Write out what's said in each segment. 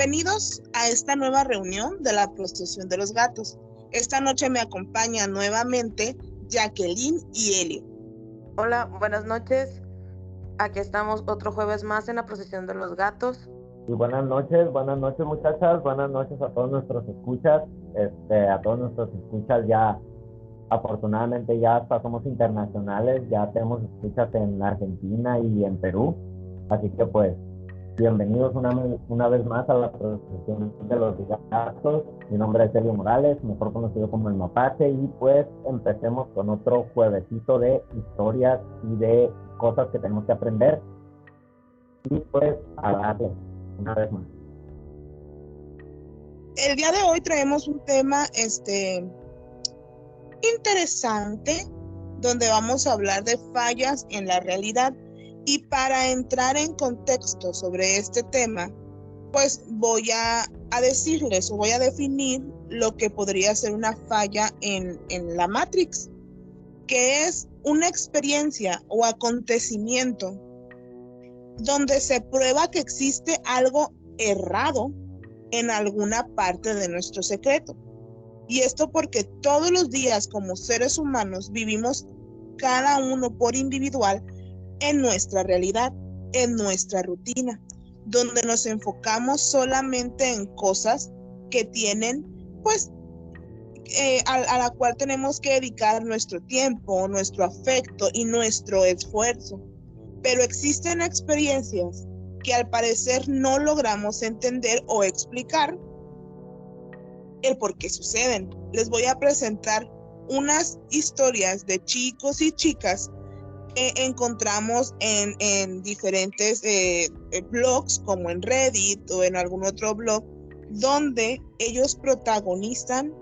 Bienvenidos a esta nueva reunión de la Procesión de los Gatos. Esta noche me acompañan nuevamente Jacqueline y Elio. Hola, buenas noches. Aquí estamos otro jueves más en la Procesión de los Gatos. Y buenas noches muchachas, buenas noches a todos nuestros escuchas, ya, afortunadamente ya hasta somos internacionales, ya tenemos escuchas en Argentina y en Perú, así que pues bienvenidos una vez más a la Procesión de los Gatos. Mi nombre es Elio Morales, mejor conocido como el Mapache, y pues empecemos con otro juevesito de historias y de cosas que tenemos que aprender, y pues a darle una vez más. El día de hoy traemos un tema interesante, donde vamos a hablar de fallas en la realidad. Y para entrar en contexto sobre este tema, pues voy a decirles o voy a definir lo que podría ser una falla en la Matrix, que es una experiencia o acontecimiento donde se prueba que existe algo errado en alguna parte de nuestro secreto. Y esto porque todos los días como seres humanos vivimos cada uno por individual en nuestra realidad, en nuestra rutina, donde nos enfocamos solamente en cosas que tienen, pues, a la cual tenemos que dedicar nuestro tiempo, nuestro afecto y nuestro esfuerzo. Pero existen experiencias que al parecer no logramos entender o explicar el por qué suceden. Les voy a presentar unas historias de chicos y chicas que encontramos en diferentes blogs, como en Reddit o en algún otro blog, donde ellos protagonizan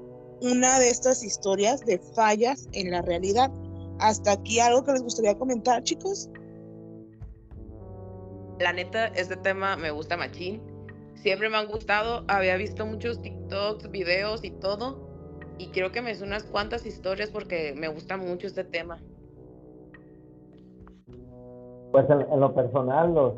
una de estas historias de fallas en la realidad. Hasta aquí algo que les gustaría comentar, chicos. La neta, este tema me gusta machín. Siempre me han gustado, había visto muchos TikToks, videos y todo. Y quiero que me des unas cuantas historias porque me gusta mucho este tema. Pues en lo personal, los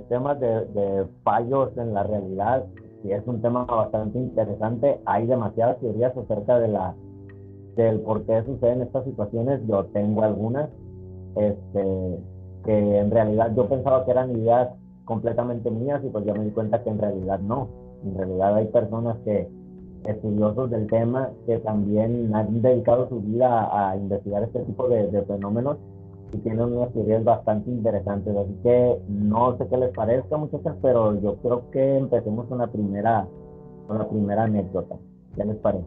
temas de fallos en la realidad, sí es un tema bastante interesante. Hay demasiadas teorías acerca del por qué suceden estas situaciones. Yo tengo algunas, que en realidad yo pensaba que eran ideas completamente mías, y pues ya me di cuenta que en realidad no. En realidad hay personas estudiosos del tema, que también han dedicado su vida a investigar este tipo de fenómenos, y tienen unas teorías bastante interesantes. Así que no sé qué les parezca, muchachas, pero yo creo que empecemos con la primera anécdota. ¿Qué les parece?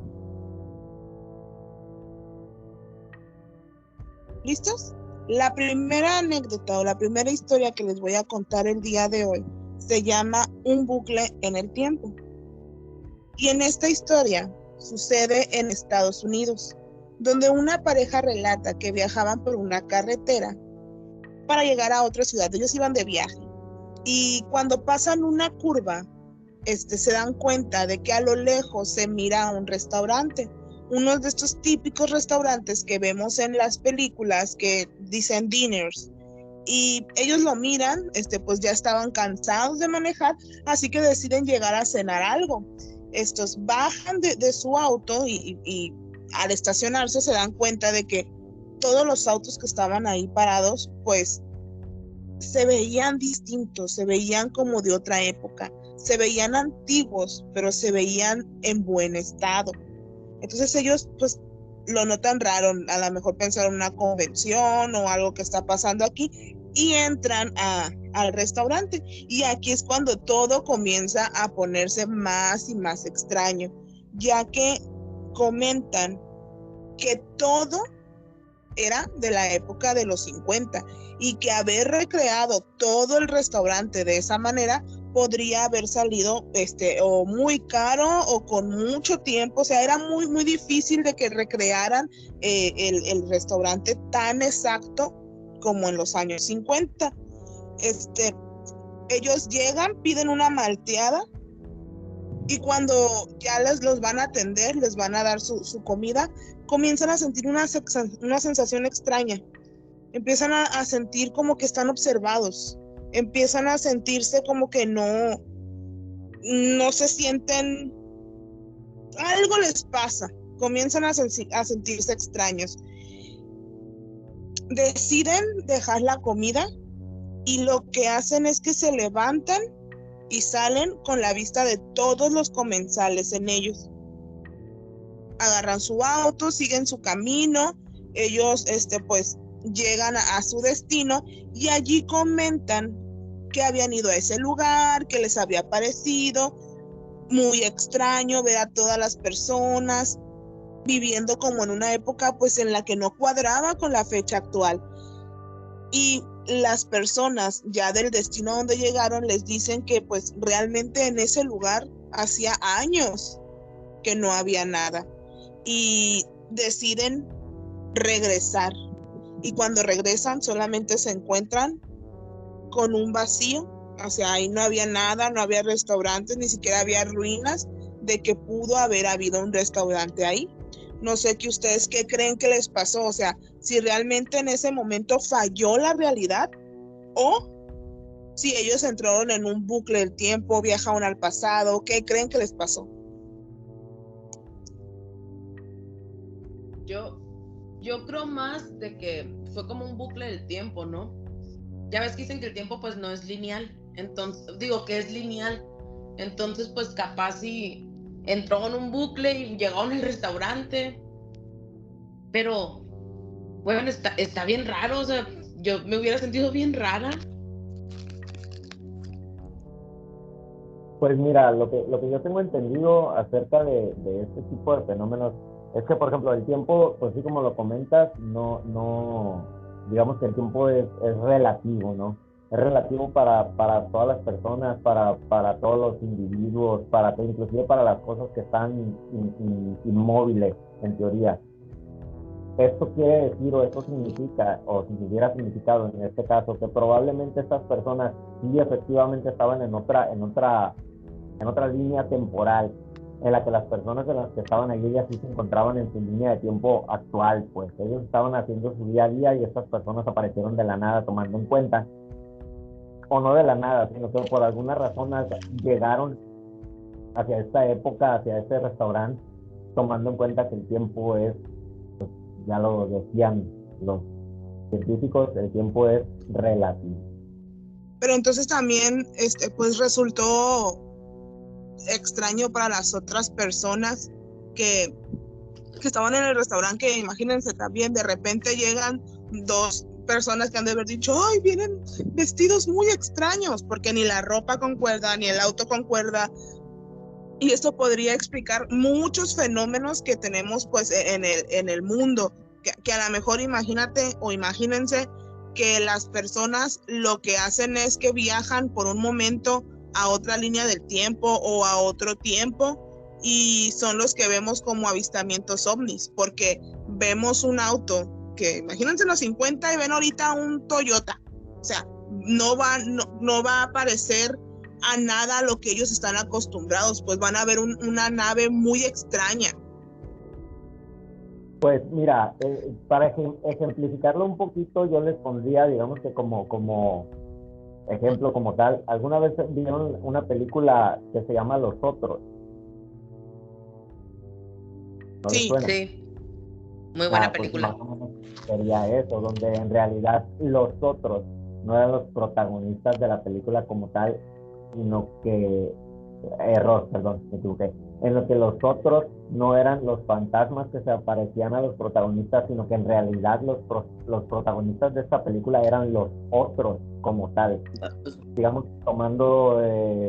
¿Listos? La primera anécdota o la primera historia que les voy a contar el día de hoy se llama Un bucle en el tiempo. Y en esta historia sucede en Estados Unidos, donde una pareja relata que viajaban por una carretera para llegar a otra ciudad. Ellos iban de viaje y cuando pasan una curva, se dan cuenta de que a lo lejos se mira un restaurante, uno de estos típicos restaurantes que vemos en las películas que dicen dinners. Y ellos lo miran, pues ya estaban cansados de manejar, así que deciden llegar a cenar algo. Estos bajan de su auto y al estacionarse se dan cuenta de que todos los autos que estaban ahí parados, pues se veían distintos, se veían como de otra época, se veían antiguos, pero se veían en buen estado. Entonces ellos pues lo notan raro, a lo mejor pensaron una convención o algo que está pasando aquí, y entran al restaurante. Y aquí es cuando todo comienza a ponerse más y más extraño, ya que comentan que todo era de la época de los 50 y que haber recreado todo el restaurante de esa manera podría haber salido o muy caro o con mucho tiempo. O sea, era muy muy difícil de que recrearan el restaurante tan exacto como en los años 50. Ellos llegan, piden una malteada, y cuando ya los van a atender, les van a dar su comida, comienzan a sentir una sensación extraña. Empiezan a sentir como que están observados. Empiezan a sentirse como que no no se sienten, algo les pasa, comienzan a sentirse extraños. Deciden dejar la comida y lo que hacen es que se levantan y salen con la vista de todos los comensales en ellos. Agarran su auto, siguen su camino, ellos pues llegan a su destino y allí comentan que habían ido a ese lugar, que les había parecido muy extraño ver a todas las personas viviendo como en una época pues en la que no cuadraba con la fecha actual. Y las personas ya del destino donde llegaron les dicen que pues realmente en ese lugar hacía años que no había nada y deciden regresar. Y cuando regresan solamente se encuentran con un vacío, o sea, ahí no había nada, no había restaurantes, ni siquiera había ruinas de que pudo haber habido un restaurante ahí. No sé qué ustedes qué creen que les pasó, o sea, si realmente en ese momento falló la realidad o si ellos entraron en un bucle del tiempo, viajaron al pasado, ¿qué creen que les pasó? Yo creo más de que fue como un bucle del tiempo, ¿no? Ya ves que dicen que el tiempo pues no es lineal, entonces digo que es lineal, entonces pues capaz si entró en un bucle y llegó a un restaurante, pero bueno, está bien raro, o sea, yo me hubiera sentido bien rara. Pues mira, lo que yo tengo entendido acerca de este tipo de fenómenos es que, por ejemplo, el tiempo, pues sí, como lo comentas, digamos que el tiempo es relativo, ¿no? Es relativo para todas las personas, para todos los individuos, inclusive para las cosas que están inmóviles, en teoría. Esto quiere decir, o esto significa, o si hubiera significado en este caso, que probablemente estas personas sí efectivamente estaban en otra línea temporal, en la que las personas en las que estaban allí ya sí se encontraban en su línea de tiempo actual, pues ellos estaban haciendo su día a día y estas personas aparecieron de la nada, tomando en cuenta, o no de la nada, sino que por alguna razón llegaron hacia esta época, hacia este restaurante, tomando en cuenta que el tiempo es, pues, ya lo decían los científicos, el tiempo es relativo. Pero entonces también pues resultó extraño para las otras personas que estaban en el restaurante, que imagínense también, de repente llegan dos personas que han de haber dicho, ay, vienen vestidos muy extraños, porque ni la ropa concuerda, ni el auto concuerda, y esto podría explicar muchos fenómenos que tenemos pues en el mundo, que a lo mejor imagínate o imagínense que las personas lo que hacen es que viajan por un momento a otra línea del tiempo o a otro tiempo y son los que vemos como avistamientos ovnis, porque vemos un auto que imagínense en los 50 y ven ahorita un Toyota, o sea, no va a aparecer a nada a lo que ellos están acostumbrados, pues van a ver una nave muy extraña. Pues mira, para ejemplificarlo un poquito, yo les pondría, digamos que como ejemplo como tal, ¿alguna vez vieron una película que se llama Los Otros? ¿No les Sí, suena? Sí, muy buena Pues película. más o menos sería eso, donde en realidad los otros no eran los protagonistas de la película como tal, sino que, perdón, me equivoqué, en lo que los otros no eran los fantasmas que se aparecían a los protagonistas, sino que en realidad los protagonistas de esta película eran los otros como tal. Digamos, tomando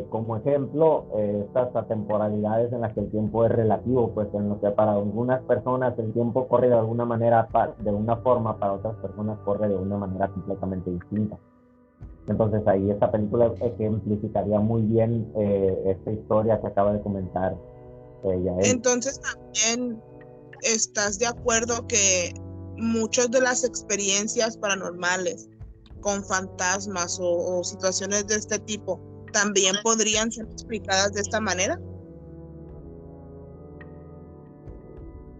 como ejemplo estas atemporalidades en las que el tiempo es relativo, pues en lo que para algunas personas el tiempo corre de alguna manera, de una forma, para otras personas corre de una manera completamente distinta. Entonces ahí esta película ejemplificaría muy bien esta historia que acaba de comentar Yael. Entonces también estás de acuerdo que muchas de las experiencias paranormales con fantasmas o situaciones de este tipo también podrían ser explicadas de esta manera.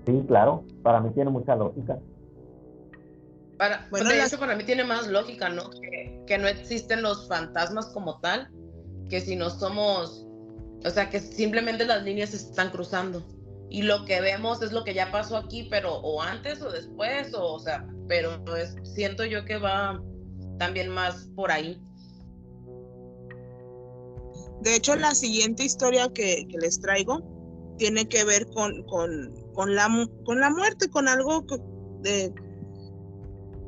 Sí, claro, para mí tiene mucha lógica. De hecho, para mí tiene más lógica, ¿no? Que no existen los fantasmas como tal, que si no somos O sea, que simplemente las líneas se están cruzando. Y lo que vemos es lo que ya pasó aquí, pero o antes o después, o sea, pero siento yo que va también más por ahí. De hecho, la siguiente historia que les traigo tiene que ver con la muerte, con algo que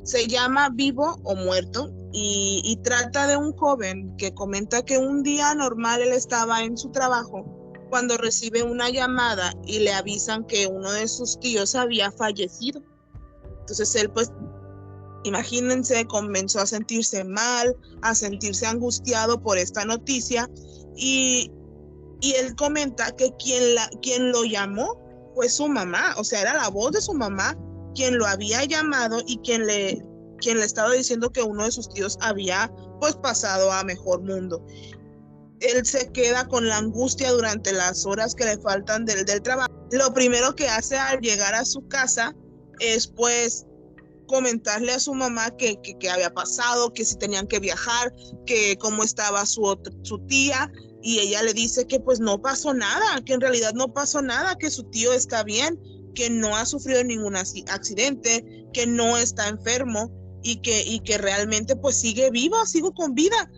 se llama Vivo o Muerto, y trata de un joven que comenta que un día normal él estaba en su trabajo cuando recibe una llamada y le avisan que uno de sus tíos había fallecido. Entonces él, pues, imagínense, comenzó a sentirse mal, a sentirse angustiado por esta noticia, y, y él comenta que quien lo llamó fue su mamá, o sea, era la voz de su mamá quien lo había llamado y quien le estaba diciendo que uno de sus tíos había pues pasado a mejor mundo. Él se queda con la angustia durante las horas que le faltan del trabajo. Lo primero que hace al llegar a su casa es pues comentarle a su mamá que había pasado, que si tenían que viajar, que cómo estaba su tía, y ella le dice que pues no pasó nada, que en realidad no pasó nada, que su tío está bien, que no ha sufrido ningún accidente, que no está enfermo y que realmente pues sigue vivo, sigo con vida.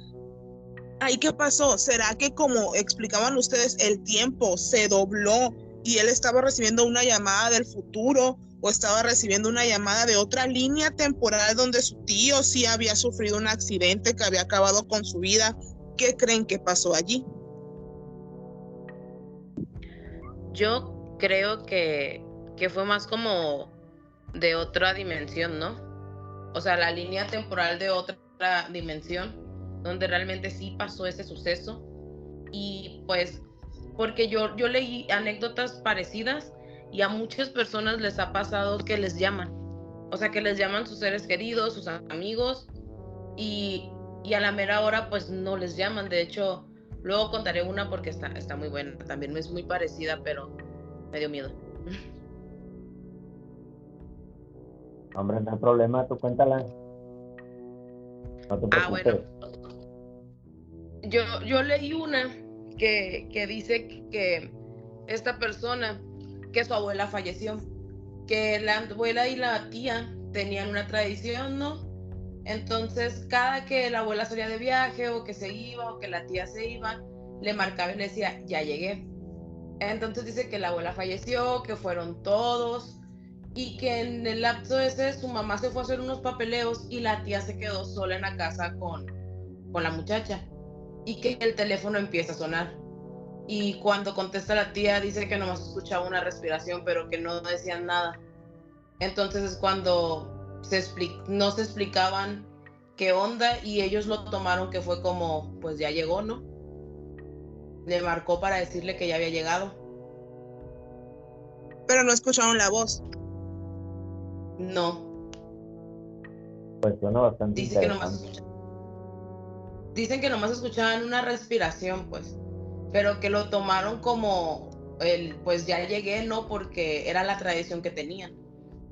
¿Ahí qué pasó? ¿Será que, como explicaban ustedes, el tiempo se dobló y él estaba recibiendo una llamada del futuro, o estaba recibiendo una llamada de otra línea temporal donde su tío sí había sufrido un accidente que había acabado con su vida? ¿Qué creen que pasó allí? Yo creo que fue más como de otra dimensión, ¿no? O sea, la línea temporal de otra dimensión, donde realmente sí pasó ese suceso. Y pues, porque yo leí anécdotas parecidas y a muchas personas les ha pasado que les llaman. O sea, que les llaman sus seres queridos, sus amigos, y, y a la mera hora pues no les llaman. De hecho, luego contaré una porque está muy buena. También es muy parecida, pero me dio miedo. Hombre, no hay problema, tú cuéntala. No te Ah, bueno. preocupes. Yo leí una que dice que esta persona, que su abuela falleció, que la abuela y la tía tenían una tradición, ¿no? Entonces, cada que la abuela salía de viaje o que se iba o que la tía se iba, le marcaba y le decía, ya llegué. Entonces dice que la abuela falleció, que fueron todos y que en el lapso ese su mamá se fue a hacer unos papeleos y la tía se quedó sola en la casa con la muchacha y que el teléfono empieza a sonar. Y cuando contesta la tía dice que nomás escuchaba una respiración, pero que no decían nada. Entonces es cuando no se explicaban qué onda y ellos lo tomaron que fue como, pues ya llegó, ¿no? Le marcó para decirle que ya había llegado. Pero no escucharon la voz. No, Pues suena bastante dice que nomás interesante. dicen que nomás escuchaban una respiración, pues, pero que lo tomaron como pues ya llegué, ¿no? Porque era la tradición que tenían.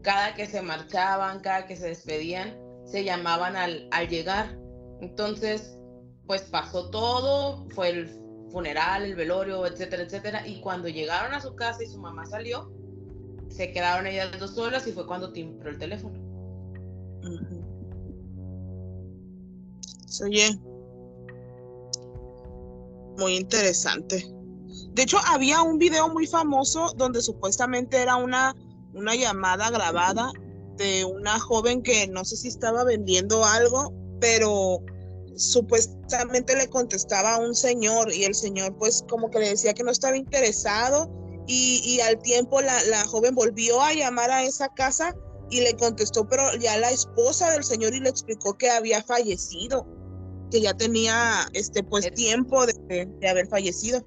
Cada que se marchaban, cada que se despedían, se llamaban al llegar. Entonces, pues pasó todo, fue el funeral, el velorio, etcétera, etcétera. Y cuando llegaron a su casa y su mamá salió, se quedaron ellas dos solas y fue cuando timbró el teléfono. Uh-huh. Oye, muy interesante. De hecho, había un video muy famoso donde supuestamente era una llamada grabada de una joven que no sé si estaba vendiendo algo, pero supuestamente le contestaba a un señor y el señor pues como que le decía que no estaba interesado, y al tiempo la joven volvió a llamar a esa casa y le contestó, pero ya la esposa del señor, y le explicó que había fallecido, que ya tenía pues tiempo de haber fallecido.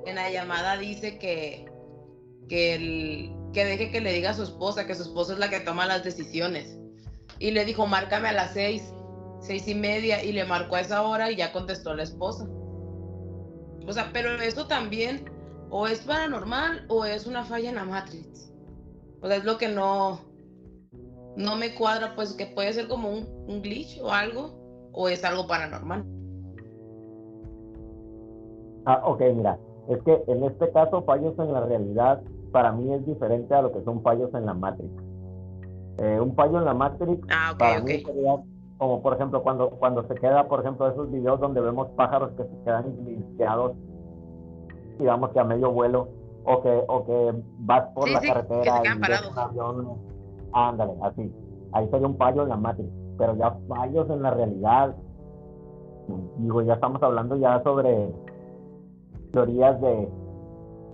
En la llamada dice que deje que le diga a su esposa, que su esposa es la que toma las decisiones. Y le dijo, márcame a las 6:30, y le marcó a esa hora y ya contestó la esposa. O sea, pero eso también o es paranormal o es una falla en la Matrix. O sea, es lo que no me cuadra, pues que puede ser como un glitch o algo, o es algo paranormal. Ok, mira, es que en este caso fallos en la realidad para mí es diferente a lo que son fallos en la Matrix. Un fallo en la Matrix Ah, ok, para ok. mí sería como por ejemplo cuando se queda, por ejemplo, esos videos donde vemos pájaros que se quedan glitcheados, digamos que a medio vuelo, o que vas por Sí, la sí, que se carretera quedan y ves un parados. avión, ándale, así. Ahí sería un fallo en la Matrix, pero ya fallos en la realidad, digo, ya estamos hablando ya sobre teorías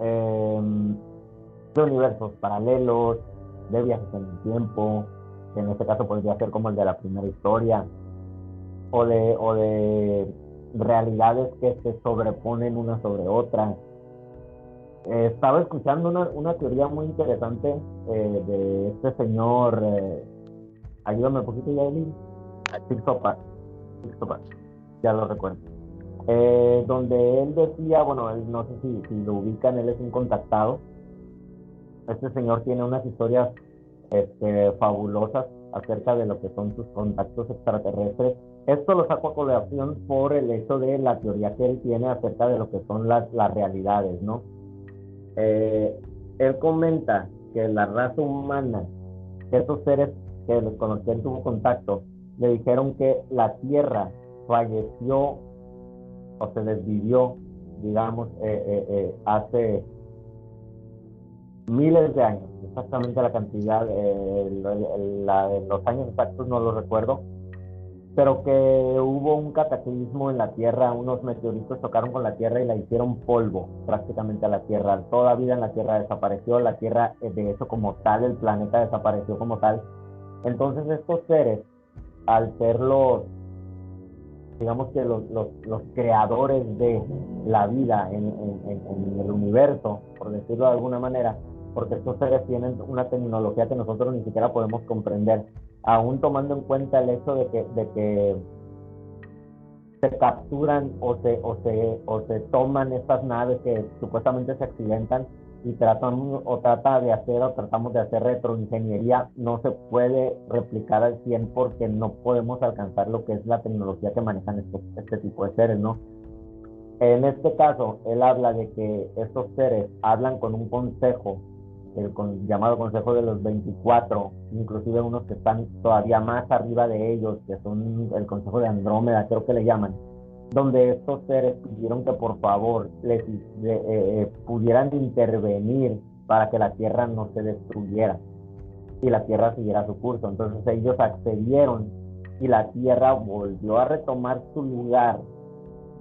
em, de universos paralelos, de viajes en el tiempo, que en este caso podría ser como el de la primera historia, o de realidades que se sobreponen una sobre otra. Estaba escuchando una teoría muy interesante de este señor, ayúdame un poquito, Yaeli, Sixto Paz, ya lo recuerdo. Donde él decía, bueno, él no sé si lo ubican, él es un contactado. Este señor tiene unas historias fabulosas acerca de lo que son sus contactos extraterrestres. Esto lo saco a colación por el hecho de la teoría que él tiene acerca de lo que son las realidades, ¿no? Eh, Él comenta que la raza humana, que esos seres con los que él tuvo contacto, le dijeron que la Tierra falleció o se desvivió, digamos, hace miles de años, exactamente la cantidad, los años exactos no los recuerdo, pero que hubo un cataclismo en la Tierra, unos meteoritos chocaron con la Tierra y la hicieron polvo prácticamente a la Tierra. Toda vida en la Tierra desapareció, la Tierra, de hecho como tal, el planeta desapareció como tal. Entonces estos seres, al ser digamos que los creadores de la vida en el universo, por decirlo de alguna manera, porque estos seres tienen una tecnología que nosotros ni siquiera podemos comprender, aún tomando en cuenta el hecho de que se capturan o se toman estas naves que supuestamente se accidentan y tratamos de hacer retroingeniería. No se puede replicar al 100 porque no podemos alcanzar lo que es la tecnología que manejan este tipo de seres, ¿no? En este caso, él habla de que estos seres hablan con un consejo, llamado Consejo de los 24, inclusive unos que están todavía más arriba de ellos, que son el Consejo de Andrómeda, creo que le llaman, donde estos seres pidieron que por favor pudieran intervenir para que la Tierra no se destruyera y la Tierra siguiera su curso. Entonces ellos accedieron y la Tierra volvió a retomar su lugar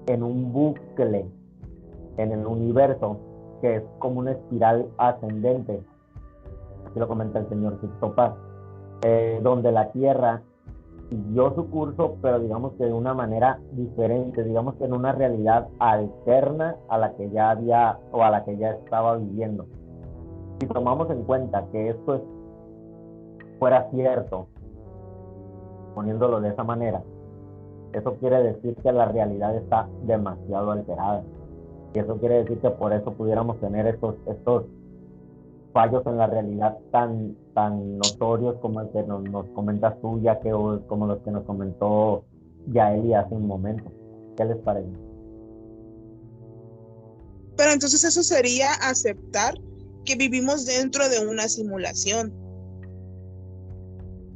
en un bucle en el universo que es como una espiral ascendente, así lo comenta el señor Sixto Paz, donde la Tierra siguió su curso, pero digamos que de una manera diferente, digamos que en una realidad alterna a la que ya había o a la que ya estaba viviendo. Si tomamos en cuenta que esto fuera cierto, poniéndolo de esa manera, eso quiere decir que la realidad está demasiado alterada. Y eso quiere decir que por eso pudiéramos tener estos fallos en la realidad tan notorios como el que nos comentas tú, ya que como los que nos comentó Yaeli hace un momento. ¿Qué les parece? Pero entonces eso sería aceptar que vivimos dentro de una simulación.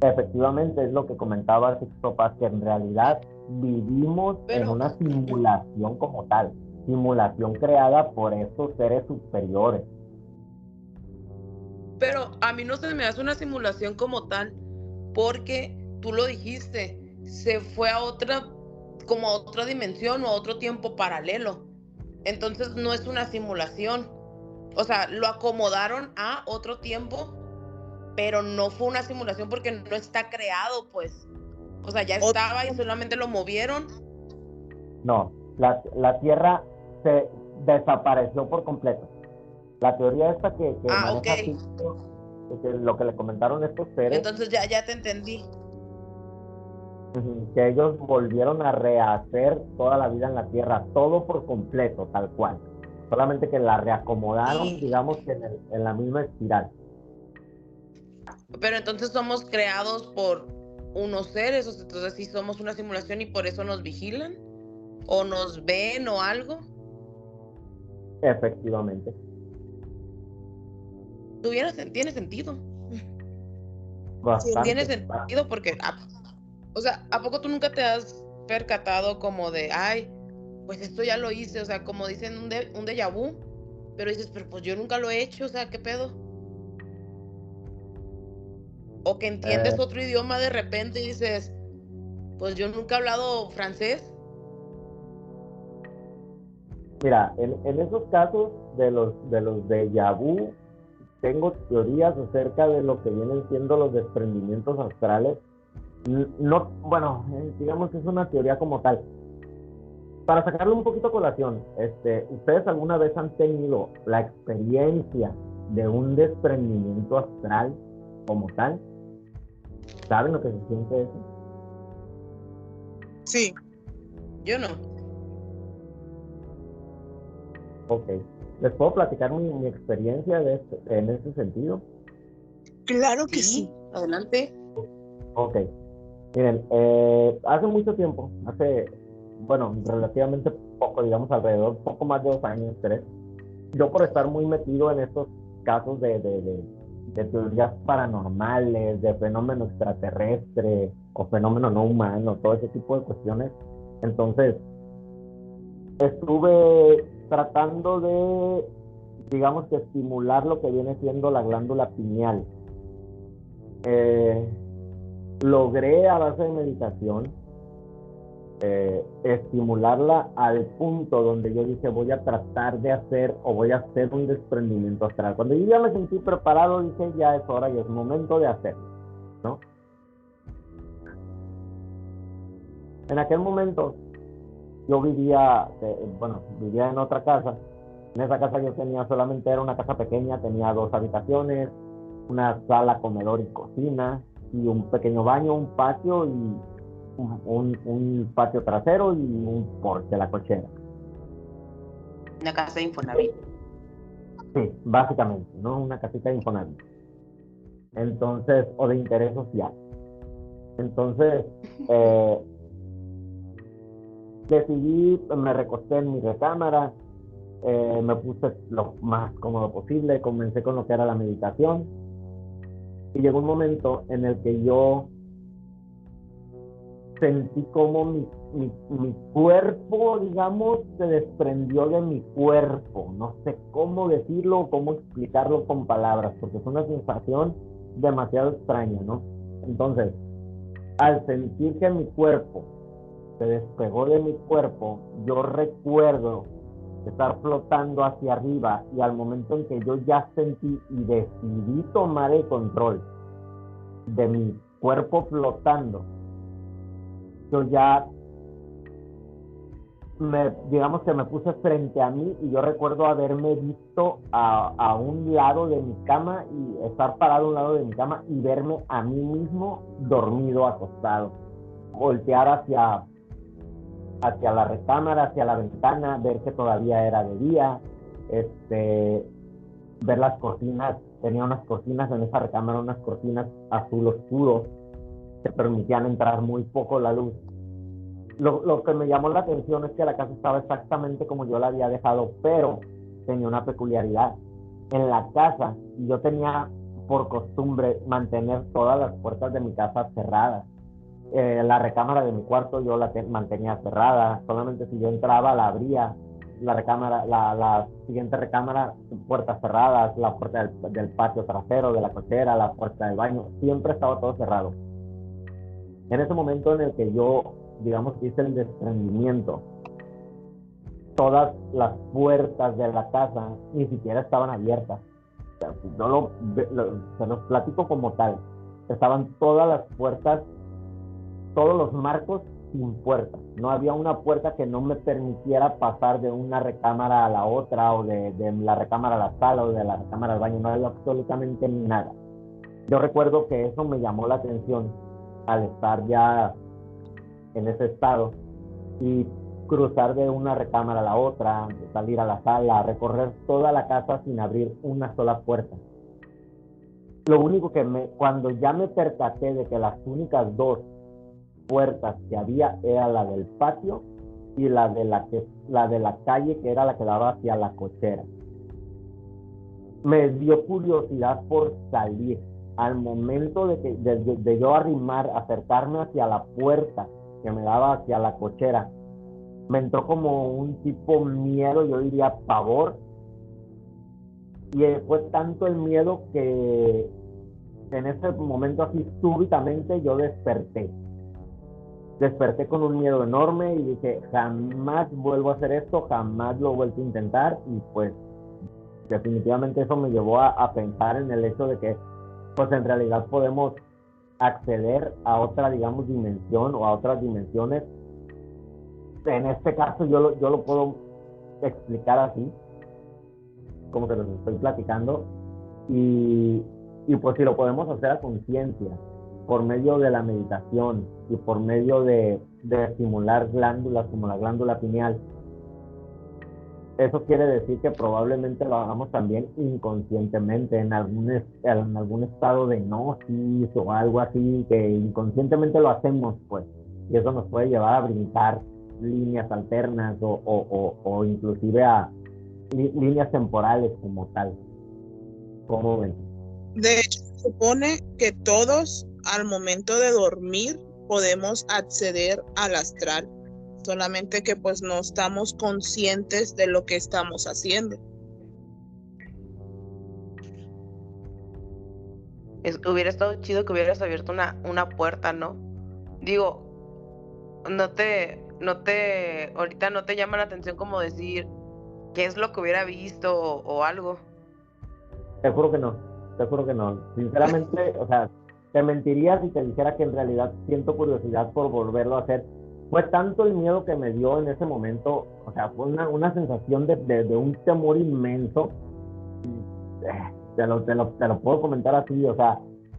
Efectivamente, es lo que comentaba Sixto Paz, que en realidad vivimos en una simulación como tal, simulación creada por estos seres superiores. Pero a mí no se me hace una simulación como tal, porque tú lo dijiste, se fue a como a otra dimensión o a otro tiempo paralelo. Entonces no es una simulación. O sea, lo acomodaron a otro tiempo, pero no fue una simulación porque no está creado, pues. O sea, ya estaba y solamente lo movieron. No, la Tierra se desapareció por completo. La teoría esta que maneja Ok. lo que le comentaron estos seres, Entonces ya te entendí. que ellos volvieron a rehacer toda la vida en la Tierra, todo por completo, tal cual. Solamente que la reacomodaron, digamos que en la misma espiral. Pero entonces somos creados por unos seres, o sea, entonces sí somos una simulación y por eso nos vigilan, o nos ven o algo. Efectivamente. Tiene sentido. Bastante. Tiene sentido porque, o sea, ¿a poco tú nunca te has percatado como de, ay, pues esto ya lo hice? O sea, como dicen un déjà vu, pero dices, pero pues yo nunca lo he hecho, o sea, ¿qué pedo? O que entiendes otro idioma de repente y dices, pues yo nunca he hablado francés. Mira, en esos casos de los déjà vu, tengo teorías acerca de lo que vienen siendo los desprendimientos astrales. No, bueno, digamos que es una teoría como tal. Para sacarlo un poquito a colación, ¿ustedes alguna vez han tenido la experiencia de un desprendimiento astral como tal? ¿Saben lo que se siente eso? Sí. Yo no. Ok. ¿Les puedo platicar mi experiencia en ese sentido? Claro que sí. Adelante. Ok. Miren, hace mucho tiempo, bueno, relativamente poco, digamos alrededor, poco más de 2 años, 3, yo por estar muy metido en estos casos de teorías paranormales, de fenómeno extraterrestre o fenómeno no humano, todo ese tipo de cuestiones, entonces estuve tratando de, digamos que estimular lo que viene siendo la glándula pineal. Logré a base de meditación estimularla al punto donde yo dije voy a tratar de hacer o voy a hacer un desprendimiento astral. Cuando yo ya me sentí preparado, dije ya es hora y es momento de hacerlo, ¿no? En aquel momento yo vivía en otra casa. En esa casa yo tenía solamente, era una casa pequeña, tenía 2 habitaciones, una sala, comedor y cocina, y un pequeño baño, un patio y un patio trasero y un porche, la cochera. Una casa de Infonavit. Sí, básicamente, ¿no? Una casita de Infonavit. Entonces, o de interés social. Entonces, decidí, me recosté en mi recámara, me puse lo más cómodo posible, comencé con lo que era la meditación, y llegó un momento en el que yo sentí como mi cuerpo, digamos, se desprendió de mi cuerpo. No sé cómo decirlo, cómo explicarlo con palabras, porque es una sensación demasiado extraña, ¿no? Entonces, al sentir que mi cuerpo se despegó de mi cuerpo, yo recuerdo estar flotando hacia arriba, y al momento en que yo ya sentí y decidí tomar el control de mi cuerpo flotando, yo ya digamos que me puse frente a mí, y yo recuerdo haberme visto a un lado de mi cama y estar parado a un lado de mi cama y verme a mí mismo dormido, acostado, voltear hacia la recámara, hacia la ventana, ver que todavía era de día, ver las cortinas. Tenía unas cortinas en esa recámara, unas cortinas azul oscuro que permitían entrar muy poco la luz. Lo que me llamó la atención es que la casa estaba exactamente como yo la había dejado, pero tenía una peculiaridad. En la casa, yo tenía por costumbre mantener todas las puertas de mi casa cerradas. La recámara de mi cuarto yo la mantenía cerrada, solamente si yo entraba la abría. La recámara, la siguiente recámara, puertas cerradas, la puerta del patio trasero, de la cochera, la puerta del baño, siempre estaba todo cerrado. En ese momento en el que yo, digamos que hice el desprendimiento, todas las puertas de la casa ni siquiera estaban abiertas. O sea, yo se los platico como tal. Estaban todas las puertas, todos los marcos sin puertas. No había una puerta que no me permitiera pasar de una recámara a la otra, o de la recámara a la sala, o de la recámara al baño. No había absolutamente nada. Yo recuerdo que eso me llamó la atención al estar ya en ese estado, y cruzar de una recámara a la otra, salir a la sala, recorrer toda la casa sin abrir una sola puerta. Lo único que cuando ya me percaté de que las únicas 2 puertas que había era la del patio, y la de la calle, que era la que daba hacia la cochera. Me dio curiosidad por salir. Al momento de yo acercarme hacia la puerta que me daba hacia la cochera, me entró como un tipo miedo, yo diría pavor, y fue tanto el miedo que en ese momento así súbitamente yo desperté con un miedo enorme y dije, jamás vuelvo a hacer esto, jamás lo he vuelto a intentar. Y pues definitivamente eso me llevó a pensar en el hecho de que pues en realidad podemos acceder a otra, digamos, dimensión o a otras dimensiones. En este caso yo lo puedo explicar así, como que los estoy platicando, y pues si lo podemos hacer a conciencia, por medio de la meditación y por medio de estimular glándulas como la glándula pineal, eso quiere decir que probablemente lo hagamos también inconscientemente, en algún estado de gnosis o algo así, que inconscientemente lo hacemos, pues, y eso nos puede llevar a brincar líneas alternas o inclusive a líneas temporales como tal. ¿Cómo ven? De hecho, se supone que todos al momento de dormir podemos acceder al astral, solamente que pues no estamos conscientes de lo que estamos haciendo. Hubiera estado chido que hubieras abierto una puerta, ¿no? Digo, ahorita no te llama la atención como decir qué es lo que hubiera visto o algo. Te juro que no. Sinceramente, o sea, te mentiría si te dijera que en realidad siento curiosidad por volverlo a hacer. Fue tanto el miedo que me dio en ese momento, o sea, fue una sensación de un temor inmenso. Te lo puedo comentar así, o sea,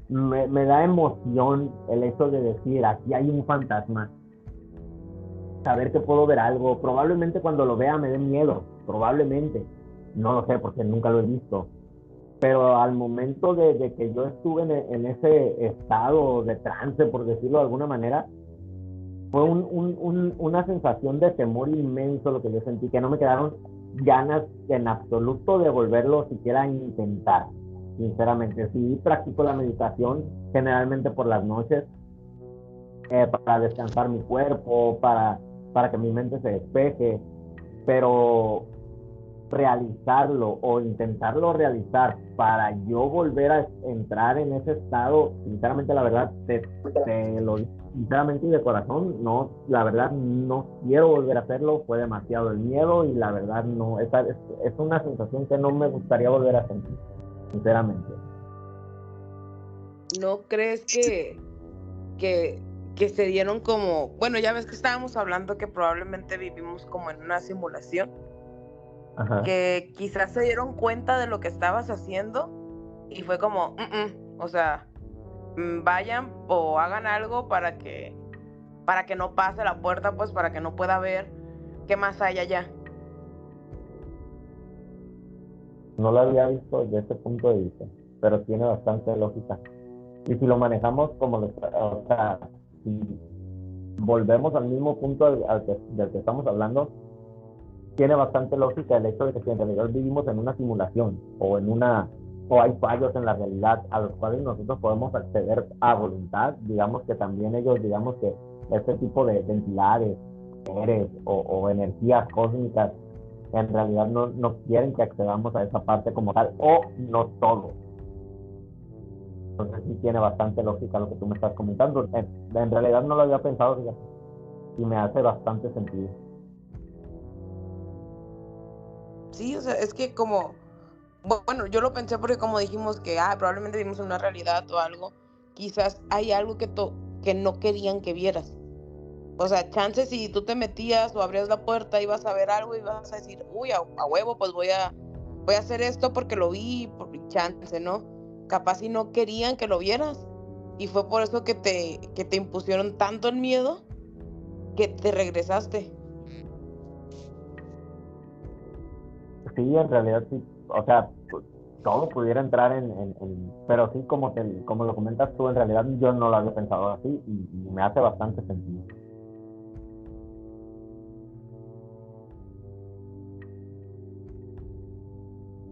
me da emoción el hecho de decir, aquí hay un fantasma, saber que puedo ver algo. Probablemente cuando lo vea me dé miedo, probablemente, no lo sé porque nunca lo he visto, pero al momento de que yo estuve en ese estado de trance, por decirlo de alguna manera, fue una sensación de temor inmenso lo que yo sentí, que no me quedaron ganas en absoluto de volverlo siquiera a intentar, sinceramente. Sí practico la meditación generalmente por las noches, para descansar mi cuerpo, para que mi mente se despeje, pero realizarlo o intentarlo realizar para yo volver a entrar en ese estado, sinceramente, la verdad, te lo digo sinceramente y de corazón, no, la verdad no quiero volver a hacerlo. Fue demasiado el miedo y la verdad no, es una sensación que no me gustaría volver a sentir, sinceramente. ¿No crees que se dieron como, bueno, ya ves que estábamos hablando que probablemente vivimos como en una simulación? Ajá. Que quizás se dieron cuenta de lo que estabas haciendo y fue como, o sea, vayan o hagan algo para que no pase la puerta, pues para que no pueda ver qué más hay allá. No lo había visto desde ese punto de vista, pero tiene bastante lógica. Y si lo manejamos o sea, si volvemos al mismo punto del que estamos hablando, tiene bastante lógica el hecho de que si en realidad vivimos en una simulación o hay fallos en la realidad a los cuales nosotros podemos acceder a voluntad, digamos que también ellos, digamos que este tipo de entidades, seres o energías cósmicas en realidad no quieren que accedamos a esa parte como tal, o no todo. Entonces sí tiene bastante lógica lo que tú me estás comentando. En realidad no lo había pensado, fíjate, y me hace bastante sentido. Sí, o sea, es que como, bueno, yo lo pensé porque como dijimos que probablemente vivimos en una realidad o algo, quizás hay algo que no querían que vieras. O sea, chance si tú te metías o abrías la puerta, ibas a ver algo y vas a decir, uy, a huevo, pues voy a hacer esto porque lo vi, por chance, ¿no? Capaz si no querían que lo vieras. Y fue por eso que te impusieron tanto el miedo que te regresaste. Sí, en realidad sí, o sea, todo pudiera entrar pero sí, como lo comentas tú, en realidad yo no lo había pensado así y me hace bastante sentido.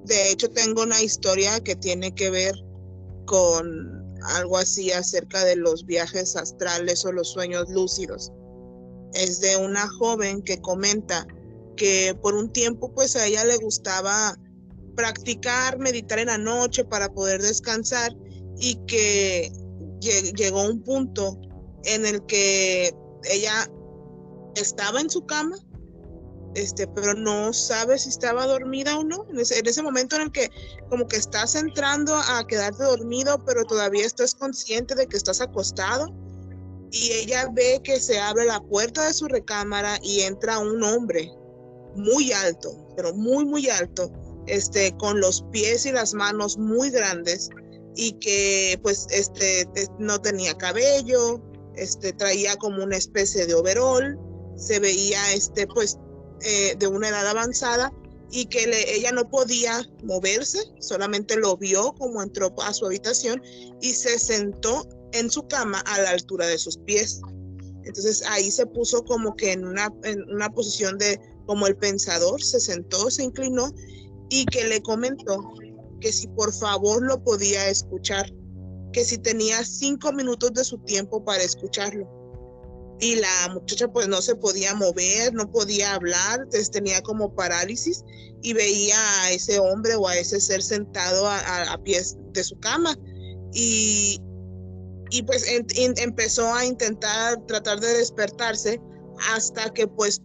De hecho, tengo una historia que tiene que ver con algo así acerca de los viajes astrales o los sueños lúcidos. Es de una joven que comenta que por un tiempo pues a ella le gustaba practicar, meditar en la noche para poder descansar, y que llegó un punto en el que ella estaba en su cama, pero no sabe si estaba dormida o no. En ese momento en el que como que estás entrando a quedarte dormido, pero todavía estás consciente de que estás acostado, y ella ve que se abre la puerta de su recámara y entra un hombre muy alto, pero muy, muy alto, con los pies y las manos muy grandes, y que pues no tenía cabello, traía como una especie de overol, se veía pues de una edad avanzada, y que ella no podía moverse, solamente lo vio como entró a su habitación y se sentó en su cama a la altura de sus pies. Entonces ahí se puso como que en una posición de como el pensador, se sentó, se inclinó, y que le comentó que si por favor lo podía escuchar, que si tenía 5 minutos de su tiempo para escucharlo. Y la muchacha pues no se podía mover, no podía hablar, entonces tenía como parálisis, y veía a ese hombre o a ese ser sentado a pies de su cama, y pues empezó a tratar de despertarse, hasta que pues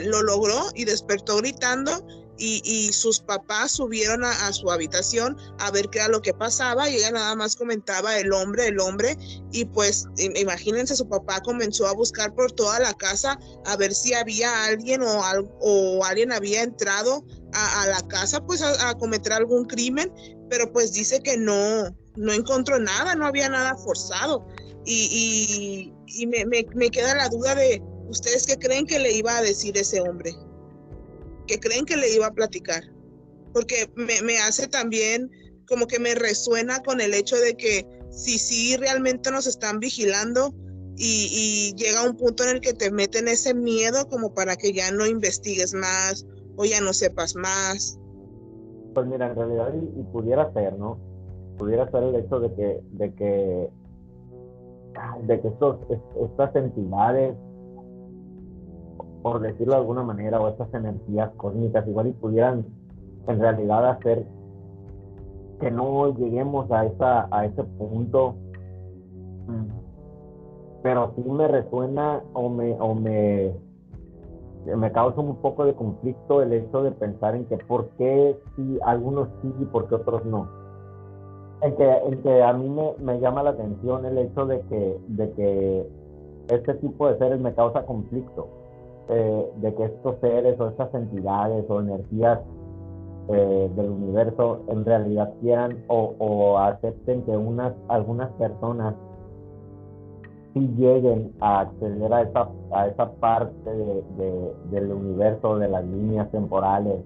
lo logró y despertó gritando, y sus papás subieron a su habitación a ver qué era lo que pasaba, y ella nada más comentaba el hombre, y pues imagínense, su papá comenzó a buscar por toda la casa a ver si había alguien o alguien había entrado a la casa pues a cometer algún crimen, pero pues dice que no encontró nada, no había nada forzado, y me queda la duda de ¿ustedes qué creen que le iba a decir ese hombre? ¿Qué creen que le iba a platicar? Porque me hace también como que me resuena con el hecho de que si realmente nos están vigilando, y llega un punto en el que te meten ese miedo como para que ya no investigues más o ya no sepas más. Pues mira, en realidad y pudiera ser, ¿no? Pudiera ser el hecho de que estas entidades, por decirlo de alguna manera, o estas energías cósmicas igual y pudieran en realidad hacer que no lleguemos a ese punto. Pero sí me resuena me causa un poco de conflicto el hecho de pensar en que por qué sí algunos sí y por qué otros no. En que a mí me llama la atención el hecho de que este tipo de seres me causa conflicto, de que estos seres o estas entidades o energías del universo en realidad quieran o acepten que algunas personas sí lleguen a acceder a esa parte del universo, de las líneas temporales,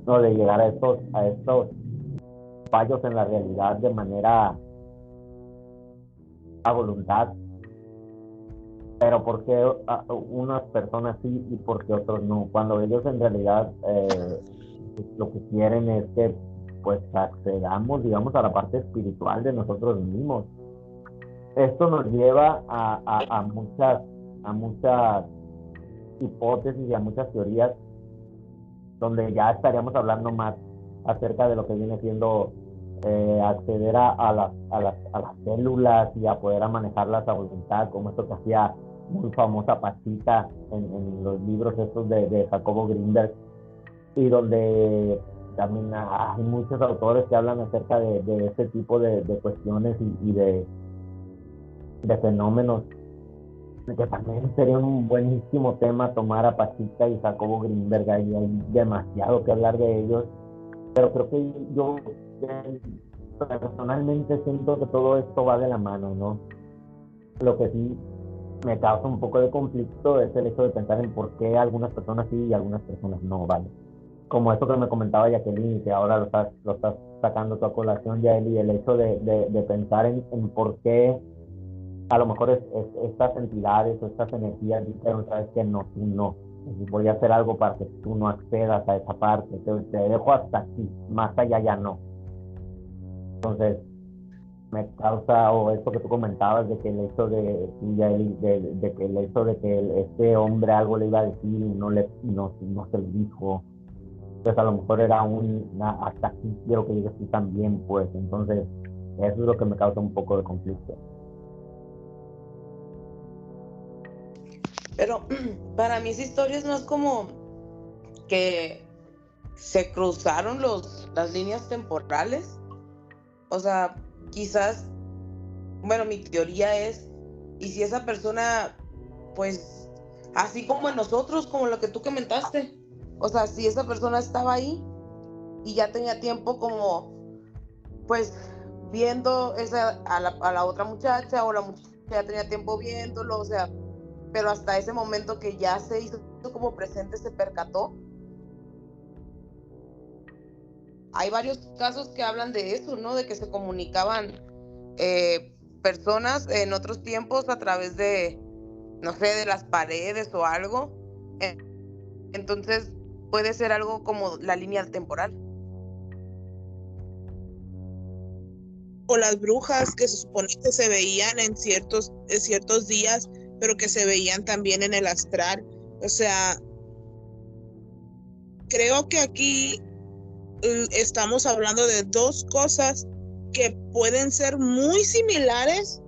no, de llegar a estos fallos en la realidad de manera a voluntad. Pero ¿por qué unas personas sí y por qué otros no? Cuando ellos en realidad lo que quieren es que pues accedamos, digamos, a la parte espiritual de nosotros mismos. Esto nos lleva a muchas hipótesis y a muchas teorías donde ya estaríamos hablando más acerca de lo que viene siendo acceder a las células y a poder manejarlas a voluntad, como esto que hacía muy famosa Pachita en los libros estos de Jacobo Greenberg, y donde también hay muchos autores que hablan acerca de este tipo de cuestiones y de fenómenos, que también sería un buenísimo tema tomar a Pachita y Jacobo Greenberg. Ahí hay demasiado que hablar de ellos, pero creo que yo personalmente siento que todo esto va de la mano, ¿no? Lo que sí me causa un poco de conflicto es el hecho de pensar en por qué algunas personas sí y algunas personas no, ¿vale? Como esto que me comentaba Jacqueline, y que ahora lo estás sacando tu a colación, Yaeli, el hecho de pensar en por qué a lo mejor estas entidades o estas energías dijeron, sabes que no, tú no. voy a hacer algo para que tú no accedas a esa parte, te dejo hasta aquí, más allá ya no. Entonces, me causa, o esto que tú comentabas, de que el hecho de que el hecho de que este hombre algo le iba a decir y no se lo dijo, pues a lo mejor era hasta aquí quiero que llegues tú también, pues. Entonces, eso es lo que me causa un poco de conflicto. Pero para mí esa historia es más como que se cruzaron las líneas temporales. O sea, quizás, bueno, mi teoría es, y si esa persona, pues, así como en nosotros, como lo que tú comentaste, o sea, si esa persona estaba ahí y ya tenía tiempo como, pues, viendo a la otra muchacha, o la muchacha ya tenía tiempo viéndolo, o sea, pero hasta ese momento que ya se hizo como presente se percató. Hay varios casos que hablan de eso, ¿no? De que se comunicaban personas en otros tiempos a través de, no sé, de las paredes o algo. Entonces puede ser algo como la línea temporal. O las brujas que se supone que se veían en ciertos días, pero que se veían también en el astral. O sea, creo que aquí estamos hablando de dos cosas que pueden ser muy similares,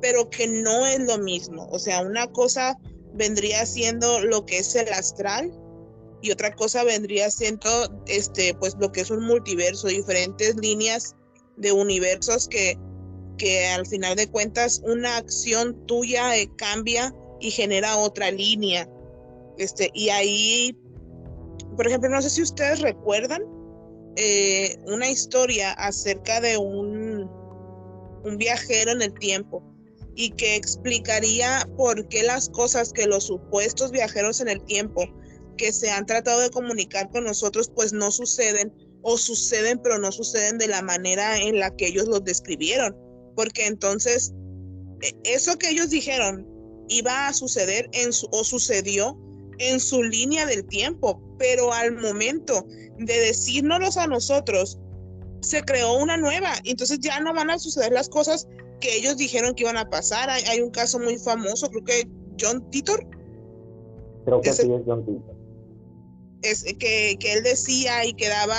pero que no es lo mismo. O sea, una cosa vendría siendo lo que es el astral y otra cosa vendría siendo pues lo que es un multiverso, diferentes líneas de universos que al final de cuentas una acción tuya cambia y genera otra línea. Y ahí, por ejemplo, no sé si ustedes recuerdan una historia acerca de un viajero en el tiempo y que explicaría por qué las cosas que los supuestos viajeros en el tiempo que se han tratado de comunicar con nosotros pues no suceden, o suceden pero no suceden de la manera en la que ellos los describieron, porque entonces eso que ellos dijeron iba a suceder o sucedió en su línea del tiempo, pero al momento de decírnoslos a nosotros se creó una nueva, entonces ya no van a suceder las cosas que ellos dijeron que iban a pasar. Hay un caso muy famoso, creo que John Titor. Creo que sí es John Titor. Es que él decía y que daba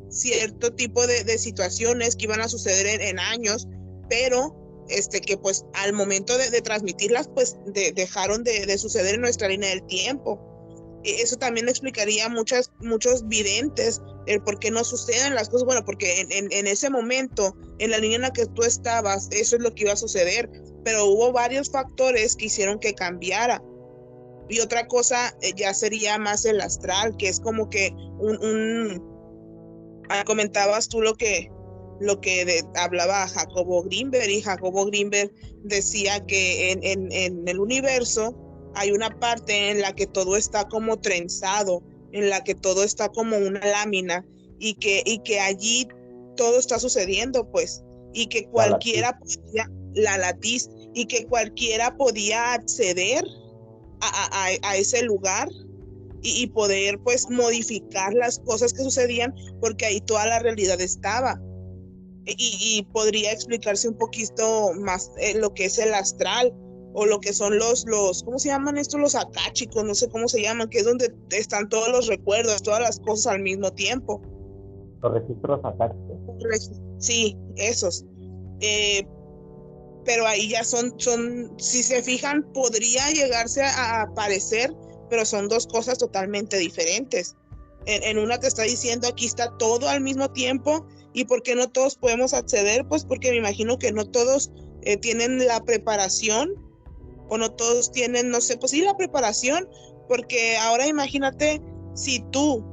cierto tipo de situaciones que iban a suceder en años, pero que pues al momento de transmitirlas pues dejaron de suceder en nuestra línea del tiempo. Eso también explicaría muchos videntes el por qué no suceden las cosas. Bueno, porque en ese momento, en la línea en la que tú estabas, eso es lo que iba a suceder, pero hubo varios factores que hicieron que cambiara. Y otra cosa ya sería más el astral, que es como que comentabas tú lo que hablaba Jacobo Greenberg, y Jacobo Greenberg decía que en el universo hay una parte en la que todo está como trenzado, en la que todo está como una lámina, y que allí todo está sucediendo, pues, y que cualquiera podía, la latiz, y que cualquiera podía acceder a ese lugar y poder pues modificar las cosas que sucedían, porque ahí toda la realidad estaba. Y podría explicarse un poquito más lo que es el astral, o lo que son los ¿cómo se llaman estos? Los akáshicos, no sé cómo se llaman, que es donde están todos los recuerdos, todas las cosas al mismo tiempo. Los registros akáshicos. Sí, esos. Pero ahí ya son, si se fijan, podría llegarse a parecer, pero son dos cosas totalmente diferentes. En una te está diciendo aquí está todo al mismo tiempo, y ¿por qué no todos podemos acceder? Pues porque me imagino que no todos tienen la preparación, o no todos tienen, no sé, pues sí, la preparación, porque ahora imagínate si tú,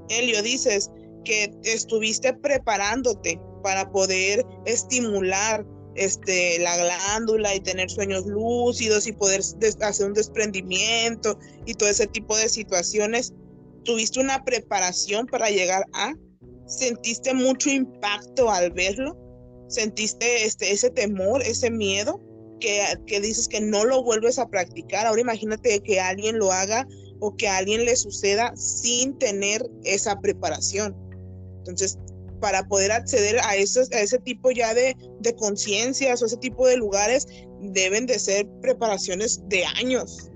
Elio, dices que estuviste preparándote para poder estimular la glándula y tener sueños lúcidos y poder hacer un desprendimiento y todo ese tipo de situaciones. ¿Tuviste una preparación para llegar a? ¿Sentiste mucho impacto al verlo? ¿Sentiste ese temor, ese miedo que dices que no lo vuelves a practicar? Ahora imagínate que alguien lo haga o que a alguien le suceda sin tener esa preparación. Entonces, para poder acceder a ese tipo ya de conciencias o ese tipo de lugares, deben de ser preparaciones de años.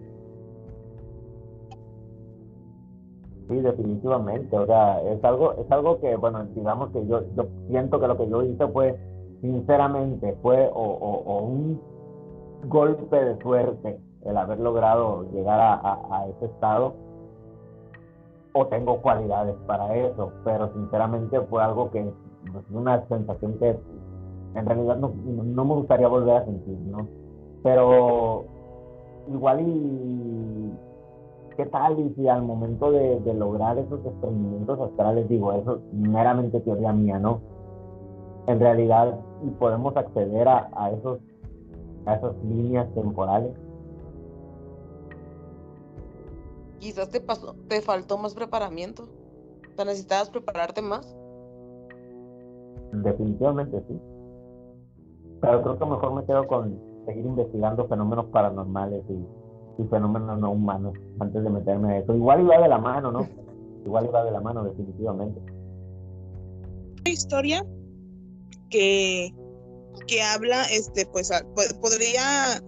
Sí, definitivamente, o sea, es algo que, bueno, digamos que yo siento que lo que yo hice fue, sinceramente, fue o un golpe de suerte el haber logrado llegar a ese estado, o tengo cualidades para eso, pero sinceramente fue algo que, pues, una sensación que en realidad no me gustaría volver a sentir, ¿no? Pero igual y ¿qué tal? Y si al momento de lograr esos desprendimientos astrales, digo, eso es meramente teoría mía, ¿no? En realidad, y podemos acceder a esas líneas temporales. Quizás te faltó más preparamiento. ¿Te necesitabas prepararte más? Definitivamente sí. Pero creo que mejor me quedo con seguir investigando fenómenos paranormales y fenómenos no humanos antes de meterme a eso. Igual iba de la mano, ¿no? Igual iba de la mano, definitivamente. Una historia que habla, pues podría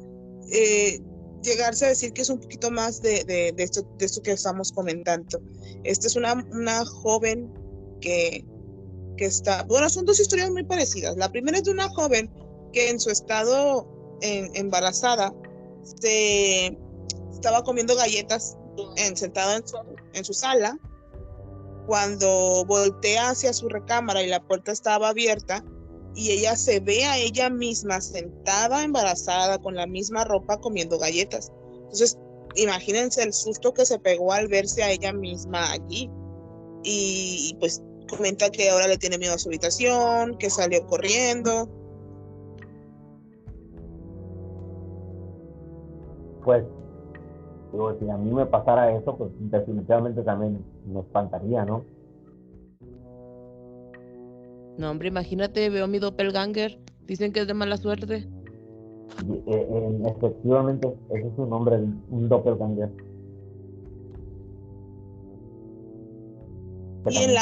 llegarse a decir que es un poquito más de esto que estamos comentando. Esta es una joven que está, bueno, son dos historias muy parecidas. La primera es de una joven que en su estado embarazada estaba comiendo galletas sentada en su sala, cuando voltea hacia su recámara y la puerta estaba abierta y ella se ve a ella misma sentada embarazada con la misma ropa comiendo galletas. Entonces, imagínense el susto que se pegó al verse a ella misma allí. Y pues comenta que ahora le tiene miedo a su habitación, que salió corriendo. Pues, digo, si a mí me pasara eso, pues definitivamente también me espantaría, ¿no? No, hombre, imagínate, veo mi doppelganger. Dicen que es de mala suerte. Efectivamente, ese es su nombre, un doppelganger. Y en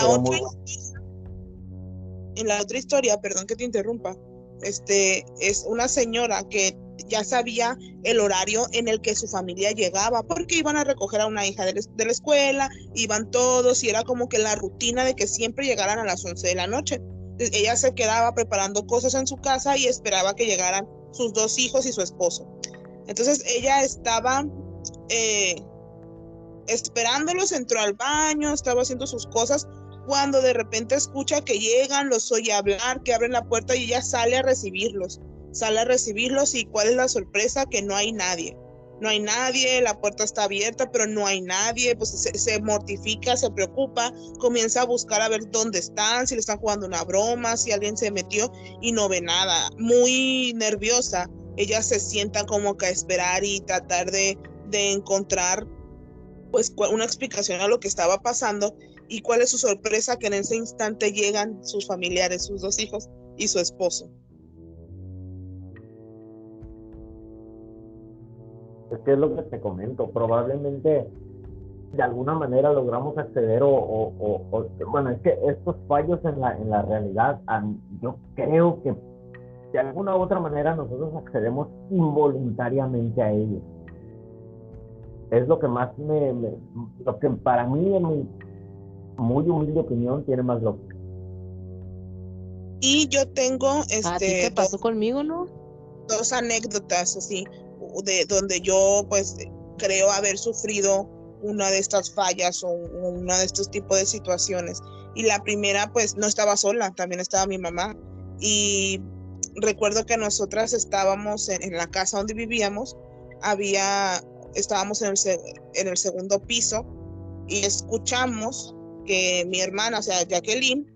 la otra historia, perdón que te interrumpa, es una señora que ya sabía el horario en el que su familia llegaba, porque iban a recoger a una hija de la escuela, iban todos y era como que la rutina de que siempre llegaran a las 11 de la noche. Ella se quedaba preparando cosas en su casa y esperaba que llegaran sus dos hijos y su esposo. Entonces ella estaba esperándolos, entró al baño, estaba haciendo sus cosas, cuando de repente escucha que llegan, los oye hablar, que abren la puerta y ella sale a recibirlos y ¿cuál es la sorpresa? Que no hay nadie, la puerta está abierta, pero no hay nadie. Pues se mortifica, se preocupa, comienza a buscar a ver dónde están, si le están jugando una broma, si alguien se metió, y no ve nada. Muy nerviosa, ella se sienta como que a esperar y tratar de encontrar pues una explicación a lo que estaba pasando. Y cuál es su sorpresa, que en ese instante llegan sus familiares, sus dos hijos y su esposo. Es que es lo que te comento, probablemente de alguna manera logramos acceder bueno, es que estos fallos en la realidad, yo creo que de alguna u otra manera nosotros accedemos involuntariamente a ellos. Es lo que más lo que para mí, en mi muy humilde opinión, tiene más lógica. Y yo tengo ¿A ti te pasó conmigo, no? Dos anécdotas así, de donde yo pues creo haber sufrido una de estas fallas o una de estos tipos de situaciones. Y la primera, pues no estaba sola, también estaba mi mamá. Y recuerdo que nosotras estábamos en la casa donde vivíamos, estábamos en el segundo piso, y escuchamos que mi hermana, o sea, Jacqueline,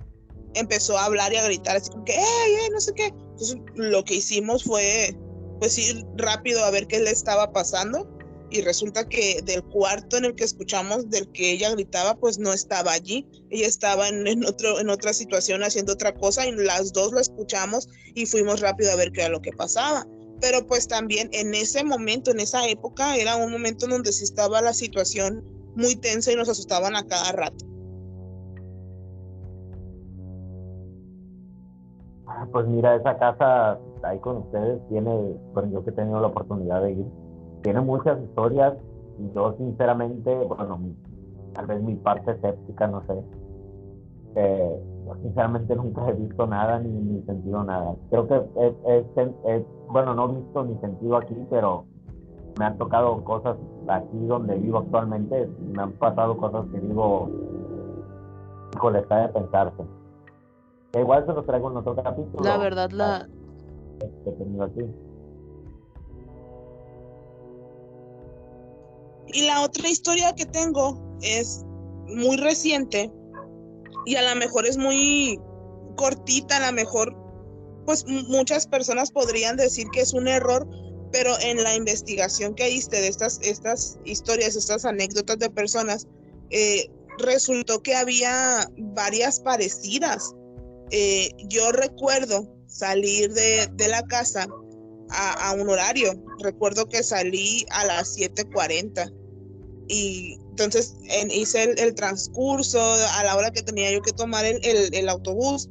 empezó a hablar y a gritar así como que ¡ey, no sé qué! Entonces lo que hicimos fue pues ir rápido a ver qué le estaba pasando, y resulta que del cuarto en el que escuchamos del que ella gritaba, pues no estaba allí. Ella estaba en otra situación haciendo otra cosa, y las dos la escuchamos y fuimos rápido a ver qué era lo que pasaba. Pero pues también en ese momento, en esa época, era un momento en donde sí estaba la situación muy tensa y nos asustaban a cada rato. Pues mira, esa casa ahí con ustedes tiene, bueno, yo que he tenido la oportunidad de ir, tiene muchas historias y yo sinceramente, bueno, tal vez mi parte escéptica, no sé, yo sinceramente nunca he visto nada ni sentido nada. Creo que bueno, no he visto ni sentido aquí, pero me han tocado cosas aquí donde vivo actualmente, me han pasado cosas que digo, híjole, está de pensarse. Que igual se los traigo en otro capítulo. La verdad, Que he tenido aquí. Y la otra historia que tengo es muy reciente y a lo mejor es muy cortita, a lo mejor pues muchas personas podrían decir que es un error, pero en la investigación que hiciste de estas historias, estas anécdotas de personas, resultó que había varias parecidas. Yo recuerdo salir de la casa a un horario. Recuerdo que salí a las 7:40 y entonces hice el transcurso a la hora que tenía yo que tomar el autobús.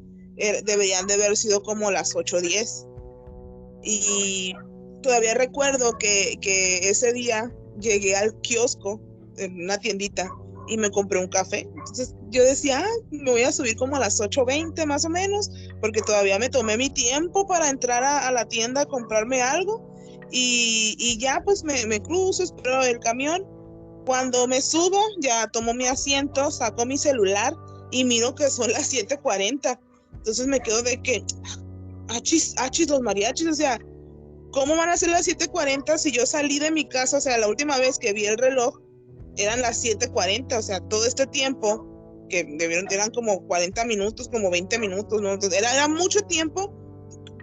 Deberían de haber sido como las 8:10 y todavía recuerdo que ese día llegué al kiosco en una tiendita y me compré un café. Entonces yo decía, me voy a subir como a las 8:20 más o menos, porque todavía me tomé mi tiempo para entrar a la tienda a comprarme algo y ya pues me cruzo, espero el camión. Cuando me subo, ya tomo mi asiento, saco mi celular y miro que son las 7:40. Entonces me quedo de que, achis, los mariachis, o sea, ¿cómo van a ser las 7:40 si yo salí de mi casa? O sea, la última vez que vi el reloj eran las 7:40, o sea, todo este tiempo que eran como 40 minutos, como 20 minutos, ¿no? Entonces, era mucho tiempo,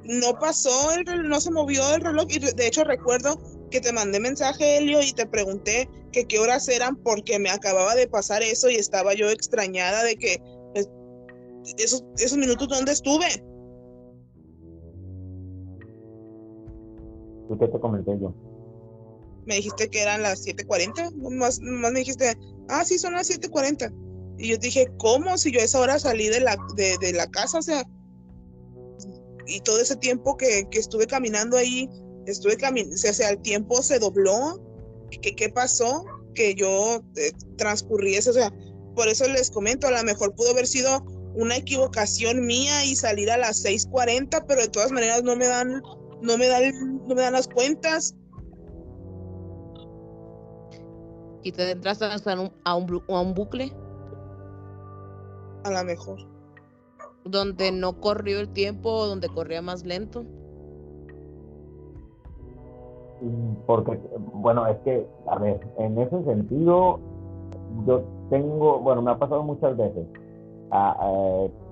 no pasó, no se movió el reloj y de hecho recuerdo que te mandé mensaje, Helio, y te pregunté que qué horas eran porque me acababa de pasar eso y estaba yo extrañada de que pues, esos minutos ¿dónde estuve? ¿Y qué te comenté yo? Me dijiste que eran las 7:40, nomás me dijiste, sí, son las 7:40. Y yo dije, ¿cómo? Si yo a esa hora salí de la casa, o sea, y todo ese tiempo que estuve caminando ahí, o sea, el tiempo se dobló. ¿Qué pasó? Que yo transcurrí eso, o sea, por eso les comento, a lo mejor pudo haber sido una equivocación mía y salir a las 6:40, pero de todas maneras no me dan las cuentas. y te entras a un bucle A lo mejor. donde no corrió el tiempo o donde corría más lento. Porque, bueno, es que, a ver, en ese sentido, yo tengo, bueno, me ha pasado muchas veces,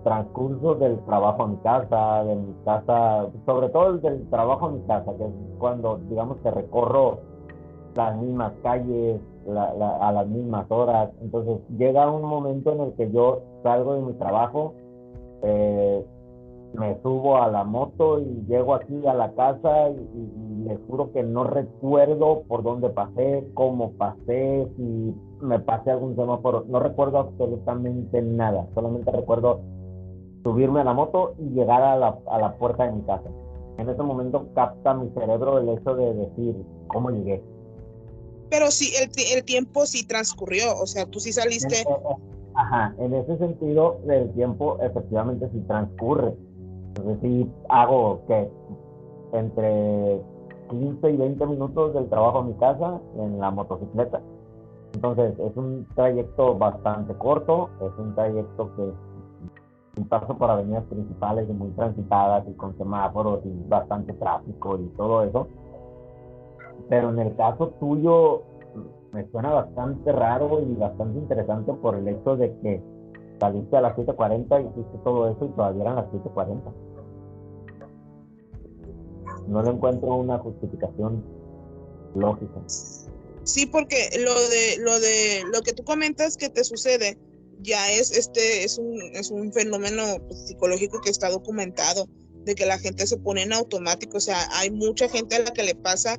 transcurso del trabajo a mi casa, de mi casa, sobre todo el del trabajo a mi casa, que es cuando, digamos, que recorro las mismas calles a las mismas horas. Entonces llega un momento en el que yo salgo de mi trabajo, me subo a la moto y llego aquí a la casa y les juro que no recuerdo por dónde pasé, cómo pasé, si me pasé algún semáforo, no recuerdo absolutamente nada, solamente recuerdo subirme a la moto y llegar a la puerta de mi casa. En ese momento capta mi cerebro el hecho de decir cómo llegué. Pero sí, el tiempo sí transcurrió, o sea, tú sí saliste. Ajá, en ese sentido, el tiempo efectivamente sí transcurre. Entonces sí hago que entre 15 y 20 minutos del trabajo a mi casa en la motocicleta. Entonces es un trayecto bastante corto, es un trayecto que un paso por avenidas principales y muy transitadas y con semáforos y bastante tráfico y todo eso. Pero en el caso tuyo me suena bastante raro y bastante interesante por el hecho de que saliste a las 7:40 y hiciste todo eso y todavía eran las 7:40. No le encuentro una justificación lógica. Sí, porque lo que tú comentas que te sucede ya es un fenómeno pues, psicológico que está documentado, de que la gente se pone en automático. O sea, hay mucha gente a la que le pasa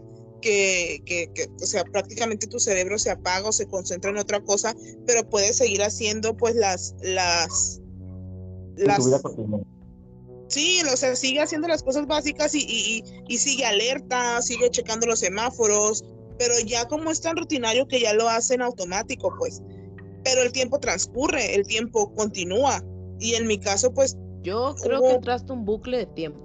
o sea, prácticamente tu cerebro se apaga o se concentra en otra cosa, pero puedes seguir haciendo pues Tu vida las, cotidiana. sí, o sea, sigue haciendo las cosas básicas y sigue alerta, sigue checando los semáforos, pero ya como es tan rutinario que ya lo hacen automático, pues. Pero el tiempo transcurre, el tiempo continúa. Y en mi caso, pues, Yo creo que entraste un bucle de tiempo.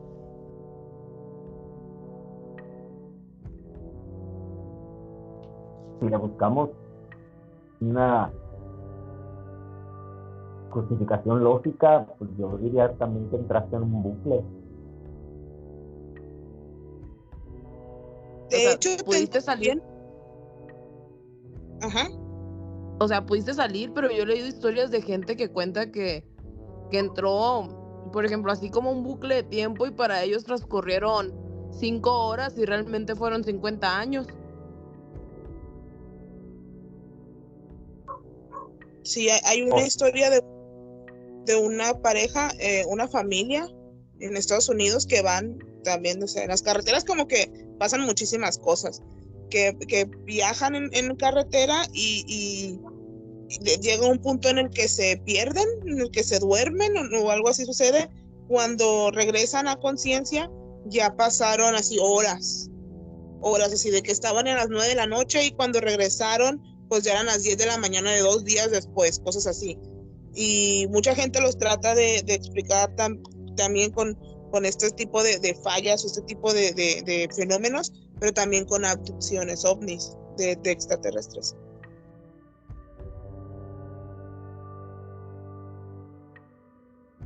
Si le buscamos una justificación lógica, pues yo diría también que entraste en un bucle. de hecho, pudiste salir. Ajá. O sea, pudiste salir, pero yo he leído historias de gente que cuenta que entró, por ejemplo, así como un bucle de tiempo y para ellos transcurrieron 5 horas y realmente fueron 50 años. Sí, hay una historia de una pareja, una familia en Estados Unidos que van también, o sea, en las carreteras como que pasan muchísimas cosas, que viajan en carretera y llega un punto en el que se pierden, en el que se duermen o algo así sucede. Cuando regresan a conciencia, ya pasaron así horas así de que estaban a las 9 de la noche y cuando regresaron, pues ya eran las 10 de la mañana de 2 días después, cosas así. Y mucha gente los trata de explicar también con este tipo de fallas, este tipo de fenómenos, pero también con abducciones ovnis de extraterrestres.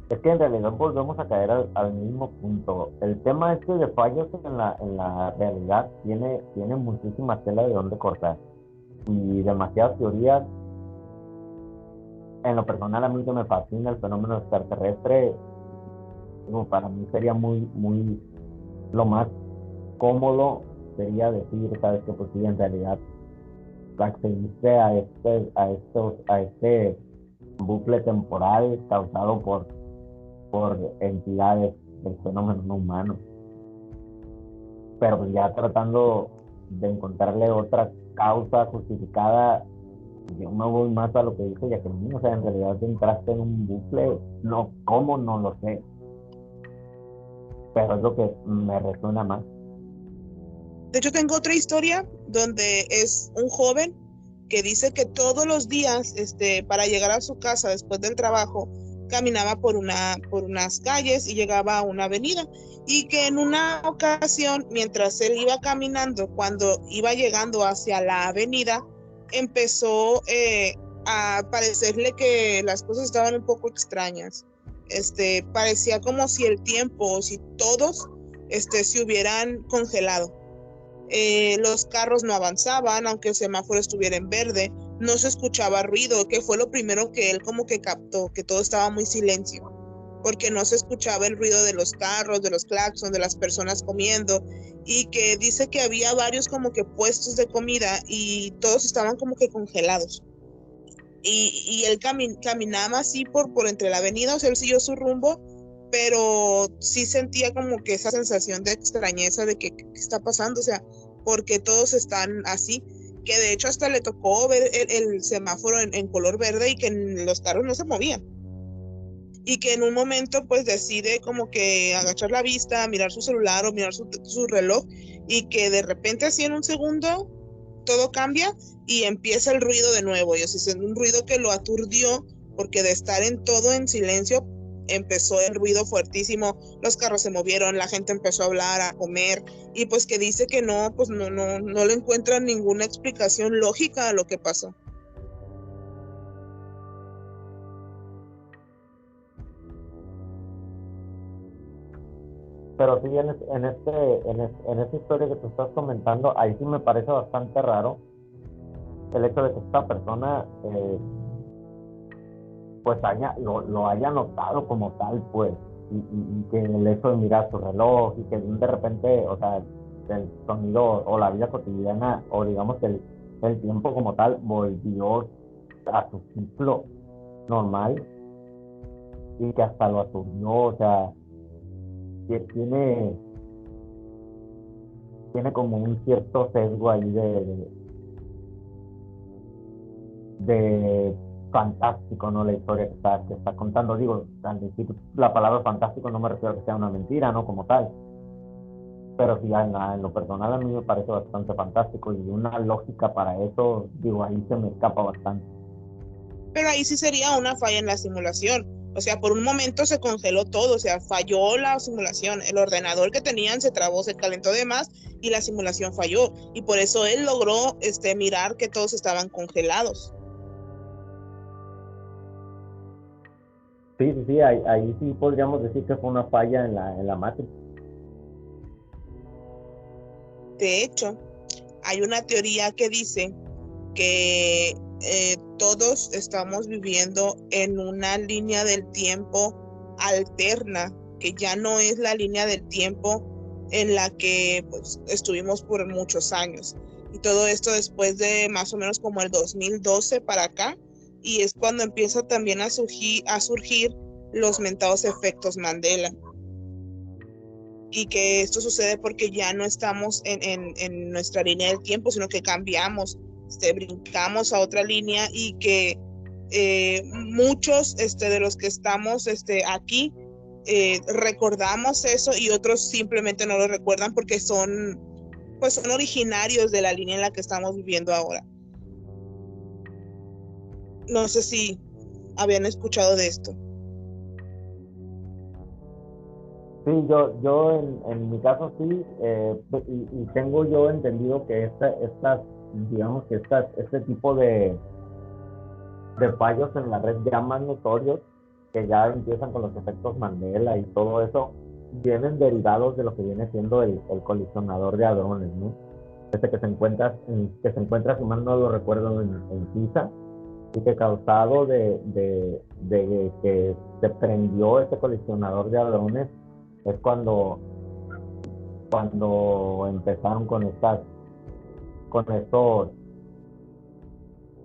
Es que en realidad volvemos a caer al mismo punto. El tema este de fallos en la realidad tiene muchísima tela de dónde cortar y demasiadas teorías. En lo personal a mí que me fascina el fenómeno extraterrestre, como para mí sería muy lo más cómodo sería decir, sabes que pues sí, en realidad accediste a este bucle temporal causado por entidades del fenómeno no humano. Pero pues ya tratando de encontrarle otra causa justificada, yo me voy más a lo que dice Jacqueline, o sea, en realidad entraste en un bucle, no, cómo no lo sé, pero es lo que me resuena más. De hecho, tengo otra historia donde es un joven que dice que todos los días, para llegar a su casa después del trabajo, caminaba por unas calles y llegaba a una avenida. Y que en una ocasión, mientras él iba caminando, cuando iba llegando hacia la avenida, empezó a parecerle que las cosas estaban un poco extrañas. Parecía como si el tiempo o si todos se hubieran congelado. Los carros no avanzaban, aunque el semáforo estuviera en verde, no se escuchaba ruido, que fue lo primero que él como que captó, que todo estaba muy silencio, porque no se escuchaba el ruido de los carros, de los claxons, de las personas comiendo, y que dice que había varios como que puestos de comida y todos estaban como que congelados. Y él caminaba así por entre la avenida, o sea, él siguió su rumbo, pero sí sentía como que esa sensación de extrañeza de que qué está pasando, o sea, porque todos están así, que de hecho hasta le tocó ver el semáforo en color verde y que los carros no se movían. Y que en un momento pues decide como que agachar la vista, mirar su celular o mirar su reloj y que de repente así en un segundo todo cambia y empieza el ruido de nuevo. Y es un ruido que lo aturdió porque de estar en todo en silencio empezó el ruido fuertísimo, los carros se movieron, la gente empezó a hablar, a comer y pues que dice que no, pues no le encuentran ninguna explicación lógica a lo que pasó. Pero sí, en esta historia que te estás comentando, ahí sí me parece bastante raro el hecho de que esta persona pues lo haya notado como tal, pues, y que el hecho de mirar su reloj y que de repente, o sea, el sonido o la vida cotidiana, o digamos que el tiempo como tal volvió a su ciclo normal y que hasta lo aturdió, o sea, que tiene tiene como un cierto sesgo ahí de fantástico, ¿no? La historia que está contando. Digo, al decir la palabra fantástico no me refiero a que sea una mentira, ¿no? Como tal. Pero sí, en lo personal a mí me parece bastante fantástico y una lógica para eso, digo, ahí se me escapa bastante. Pero ahí sí sería una falla en la simulación. O sea, por un momento se congeló todo, o sea, falló la simulación. El ordenador que tenían se trabó, se calentó de más y la simulación falló. Y por eso él logró mirar que todos estaban congelados. Sí, ahí sí podríamos decir que fue una falla en la Matrix. De hecho, hay una teoría que dice que todos estamos viviendo en una línea del tiempo alterna, que ya no es la línea del tiempo en la que pues, estuvimos por muchos años. Y todo esto después de más o menos como el 2012 para acá, y es cuando empieza también a surgir los mentados efectos Mandela. Y que esto sucede porque ya no estamos en nuestra línea del tiempo, sino que cambiamos, brincamos a otra línea y que muchos de los que estamos aquí recordamos eso y otros simplemente no lo recuerdan porque son originarios de la línea en la que estamos viviendo ahora. No sé si habían escuchado de esto. Sí, yo en mi caso sí, y tengo yo entendido que digamos que este tipo de fallos en la red ya más notorios, que ya empiezan con los efectos Mandela y todo eso, vienen derivados de lo que viene siendo el colisionador de hadrones, ¿no? Que se encuentra, si mal no lo recuerdo, en Suiza, y que causado de que se prendió ese colisionador de hadrones es cuando empezaron con estos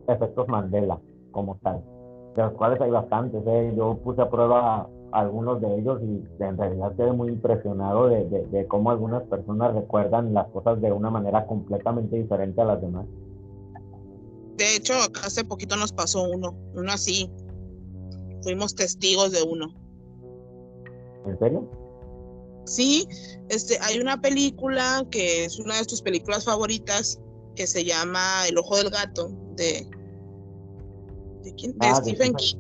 efectos Mandela como tal, de los cuales hay bastantes. Yo puse a prueba algunos de ellos y en realidad quedé muy impresionado de cómo algunas personas recuerdan las cosas de una manera completamente diferente a las demás. De hecho, acá hace poquito nos pasó uno así. Fuimos testigos de uno. ¿En serio? Sí, hay una película que es una de tus películas favoritas que se llama El ojo del gato ¿de quién? De Stephen King.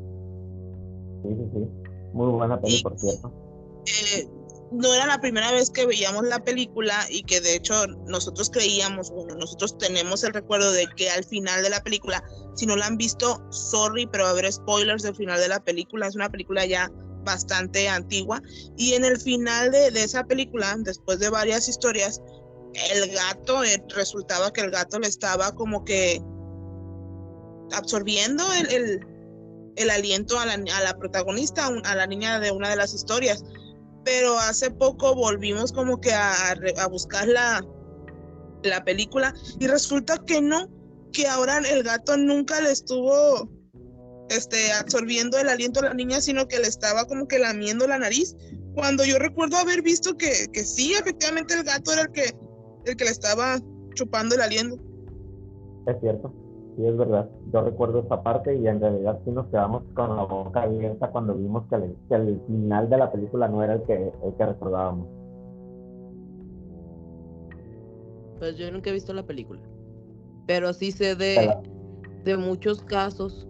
Sí. Muy buena peli, por cierto. No era la primera vez que veíamos la película y que de hecho nosotros creíamos, bueno, nosotros tenemos el recuerdo de que al final de la película, si no la han visto, sorry, pero va a haber spoilers del final de la película. Es una película ya bastante antigua y en el final de esa película, después de varias historias, el gato, resultaba que el gato le estaba como que absorbiendo el aliento a la protagonista, a la niña de una de las historias. Pero hace poco volvimos como que a buscar la película y resulta que no, que ahora el gato nunca le estuvo absorbiendo el aliento a la niña, sino que le estaba como que lamiendo la nariz, cuando yo recuerdo haber visto que sí, efectivamente el gato era el que le estaba chupando el aliento. Es cierto, sí, es verdad. Yo recuerdo esa parte y en realidad sí nos quedamos con la boca abierta cuando vimos que el final de la película no era el que recordábamos. Pues yo nunca he visto la película, pero sí sé de muchos casos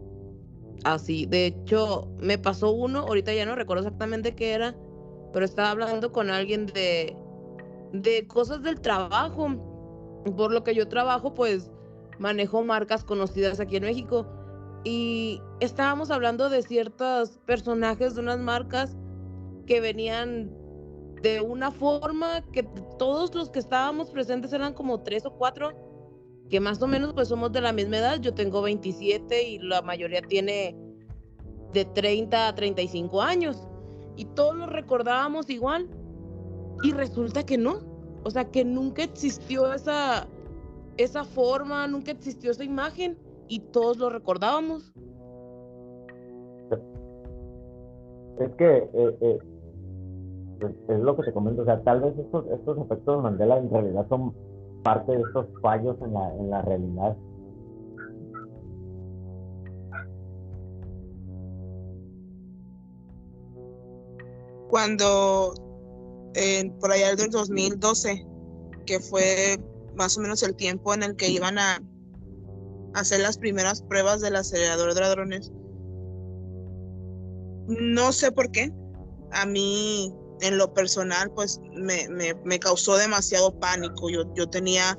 así. De hecho, me pasó uno, ahorita ya no recuerdo exactamente qué era, pero estaba hablando con alguien de cosas del trabajo. Por lo que yo trabajo, pues manejo marcas conocidas aquí en México y estábamos hablando de ciertos personajes de unas marcas que venían de una forma que todos los que estábamos presentes eran como 3 o 4, que más o menos pues somos de la misma edad. Yo tengo 27 y la mayoría tiene de 30 a 35 años y todos los recordábamos igual y resulta que no, o sea que nunca existió esa forma, nunca existió esa imagen y todos lo recordábamos. Es que pues, es lo que te comento, o sea, tal vez estos efectos Mandela en realidad son parte de estos fallos en la realidad. Cuando por allá del 2012, que fue más o menos el tiempo en el que iban a hacer las primeras pruebas del acelerador de hadrones, no sé por qué, a mí en lo personal pues me causó demasiado pánico. Yo tenía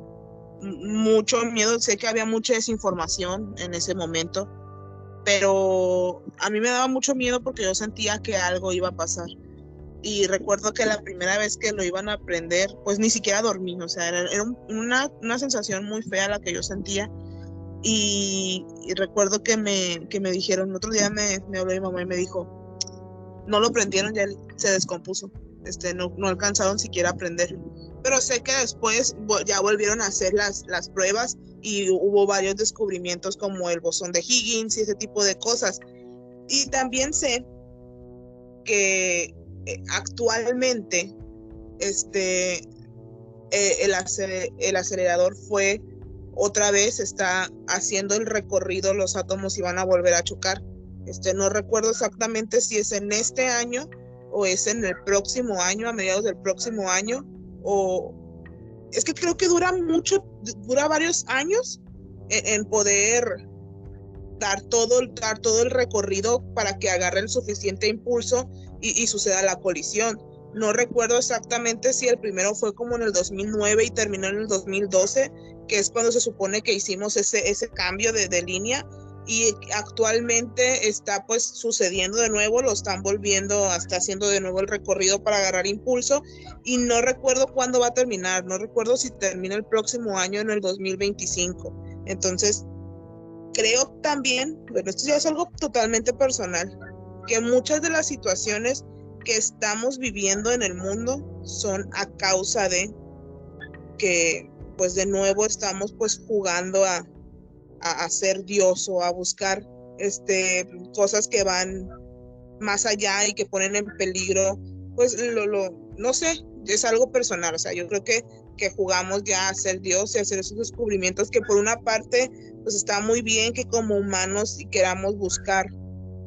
mucho miedo, sé que había mucha desinformación en ese momento, pero a mí me daba mucho miedo porque yo sentía que algo iba a pasar. Y recuerdo que la primera vez que lo iban a aprender, pues ni siquiera dormí, o sea, era una sensación muy fea la que yo sentía. Y recuerdo que me dijeron, otro día me habló mi mamá y me dijo, no lo prendieron, ya se descompuso, no alcanzaron siquiera a aprenderlo. Pero sé que después ya volvieron a hacer las pruebas y hubo varios descubrimientos como el bosón de Higgins y ese tipo de cosas. Y también sé que actualmente el acelerador fue otra vez, está haciendo el recorrido, los átomos iban a volver a chocar. No recuerdo exactamente si es en este año o es en el próximo año, a mediados del próximo año, o es que creo que dura varios años en poder dar todo el recorrido para que agarre el suficiente impulso y suceda la colisión. No recuerdo exactamente si el primero fue como en el 2009 y terminó en el 2012, que es cuando se supone que hicimos ese cambio de línea, y actualmente está pues sucediendo de nuevo, lo están volviendo, está haciendo de nuevo el recorrido para agarrar impulso, y no recuerdo cuándo va a terminar, no recuerdo si termina el próximo año en el 2025. Entonces, creo también, bueno, esto ya es algo totalmente personal, que muchas de las situaciones que estamos viviendo en el mundo son a causa de que, pues de nuevo estamos pues jugando a ser Dios o a buscar cosas que van más allá y que ponen en peligro, pues no sé, es algo personal, o sea, yo creo que jugamos ya a ser Dios y a hacer esos descubrimientos que por una parte, pues está muy bien que como humanos y queramos buscar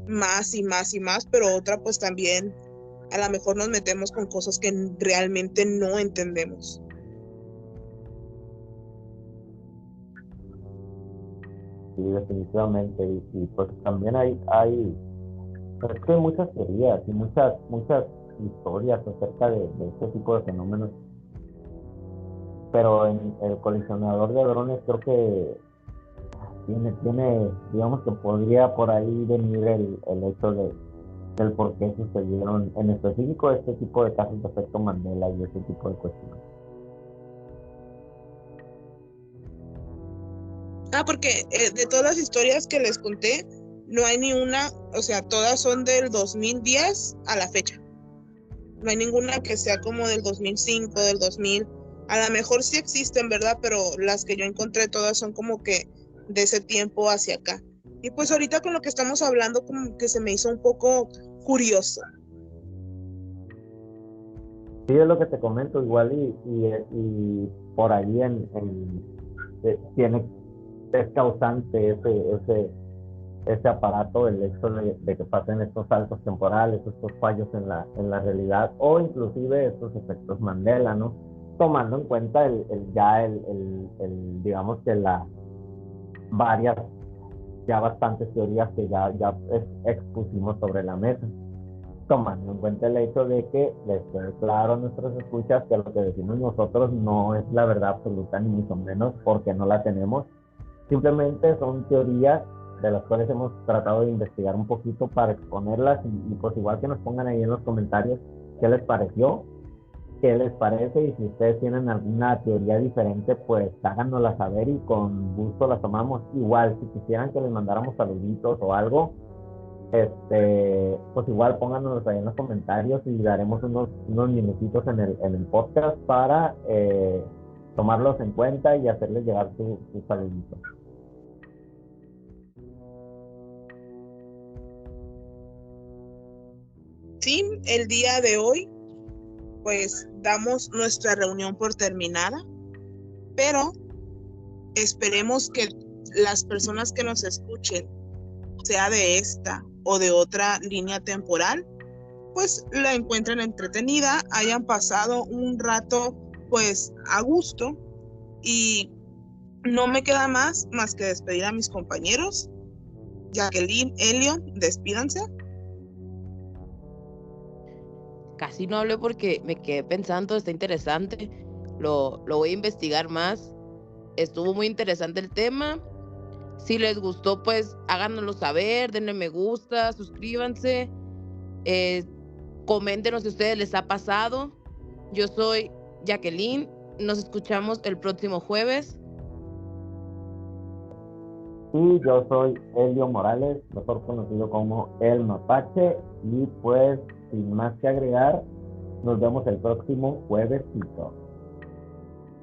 más y más y más, pero otra pues también a lo mejor nos metemos con cosas que realmente no entendemos. Sí, definitivamente. Y pues también pero es que hay muchas teorías y muchas historias acerca de este tipo de fenómenos. Pero en el colisionador de hadrones creo que digamos que podría por ahí venir el hecho del por qué sucedieron en específico este tipo de casos de efecto Mandela y ese tipo de cuestiones. Porque de todas las historias que les conté, no hay ni una, o sea, todas son del 2010 a la fecha. No hay ninguna que sea como del 2005, del 2000. A lo mejor sí existen, ¿verdad? Pero las que yo encontré todas son como que de ese tiempo hacia acá. Y pues ahorita con lo que estamos hablando, como que se me hizo un poco curioso. Sí, es lo que te comento, igual y por ahí tiene, es causante ese aparato, el hecho de que pasen estos saltos temporales, estos fallos en la realidad, o inclusive estos efectos Mandela, ¿no? Tomando en cuenta digamos que varias, ya bastantes teorías que ya expusimos sobre la mesa, tomando en cuenta el hecho de que les quede claro a nuestros escuchas que lo que decimos nosotros no es la verdad absoluta, ni mucho menos, porque no la tenemos. Simplemente son teorías de las cuales hemos tratado de investigar un poquito para exponerlas y pues igual que nos pongan ahí en los comentarios qué les pareció, qué les parece, y si ustedes tienen alguna teoría diferente, pues háganosla saber y con gusto las tomamos. Igual, si quisieran que les mandáramos saluditos o algo, pues igual pónganos ahí en los comentarios y daremos unos minutitos en el podcast para tomarlos en cuenta y hacerles llegar su saludito. Sí, el día de hoy pues damos nuestra reunión por terminada, pero esperemos que las personas que nos escuchen, sea de esta o de otra línea temporal, pues la encuentren entretenida, hayan pasado un rato pues a gusto, y no me queda más que despedir a mis compañeros. Jacqueline, Elio, despídanse. Casi no hablé porque me quedé pensando, está interesante, lo voy a investigar más. Estuvo muy interesante el tema. Si les gustó, pues háganoslo saber, denle me gusta, suscríbanse, coméntenos si a ustedes les ha pasado. Yo soy Jacqueline, nos escuchamos el próximo jueves. Y yo soy Elio Morales, mejor conocido como El Mapache, y pues sin más que agregar, nos vemos el próximo juevesito.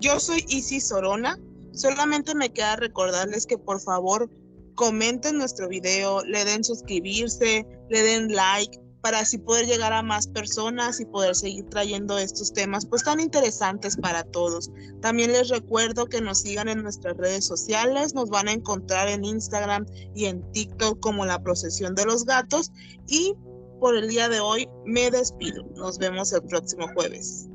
Yo soy Isis Sorona. Solamente me queda recordarles que por favor comenten nuestro video, le den suscribirse, le den like, para así poder llegar a más personas y poder seguir trayendo estos temas pues tan interesantes para todos. También les recuerdo que nos sigan en nuestras redes sociales, nos van a encontrar en Instagram y en TikTok como La Procesión de los Gatos, y por el día de hoy me despido. Nos vemos el próximo jueves.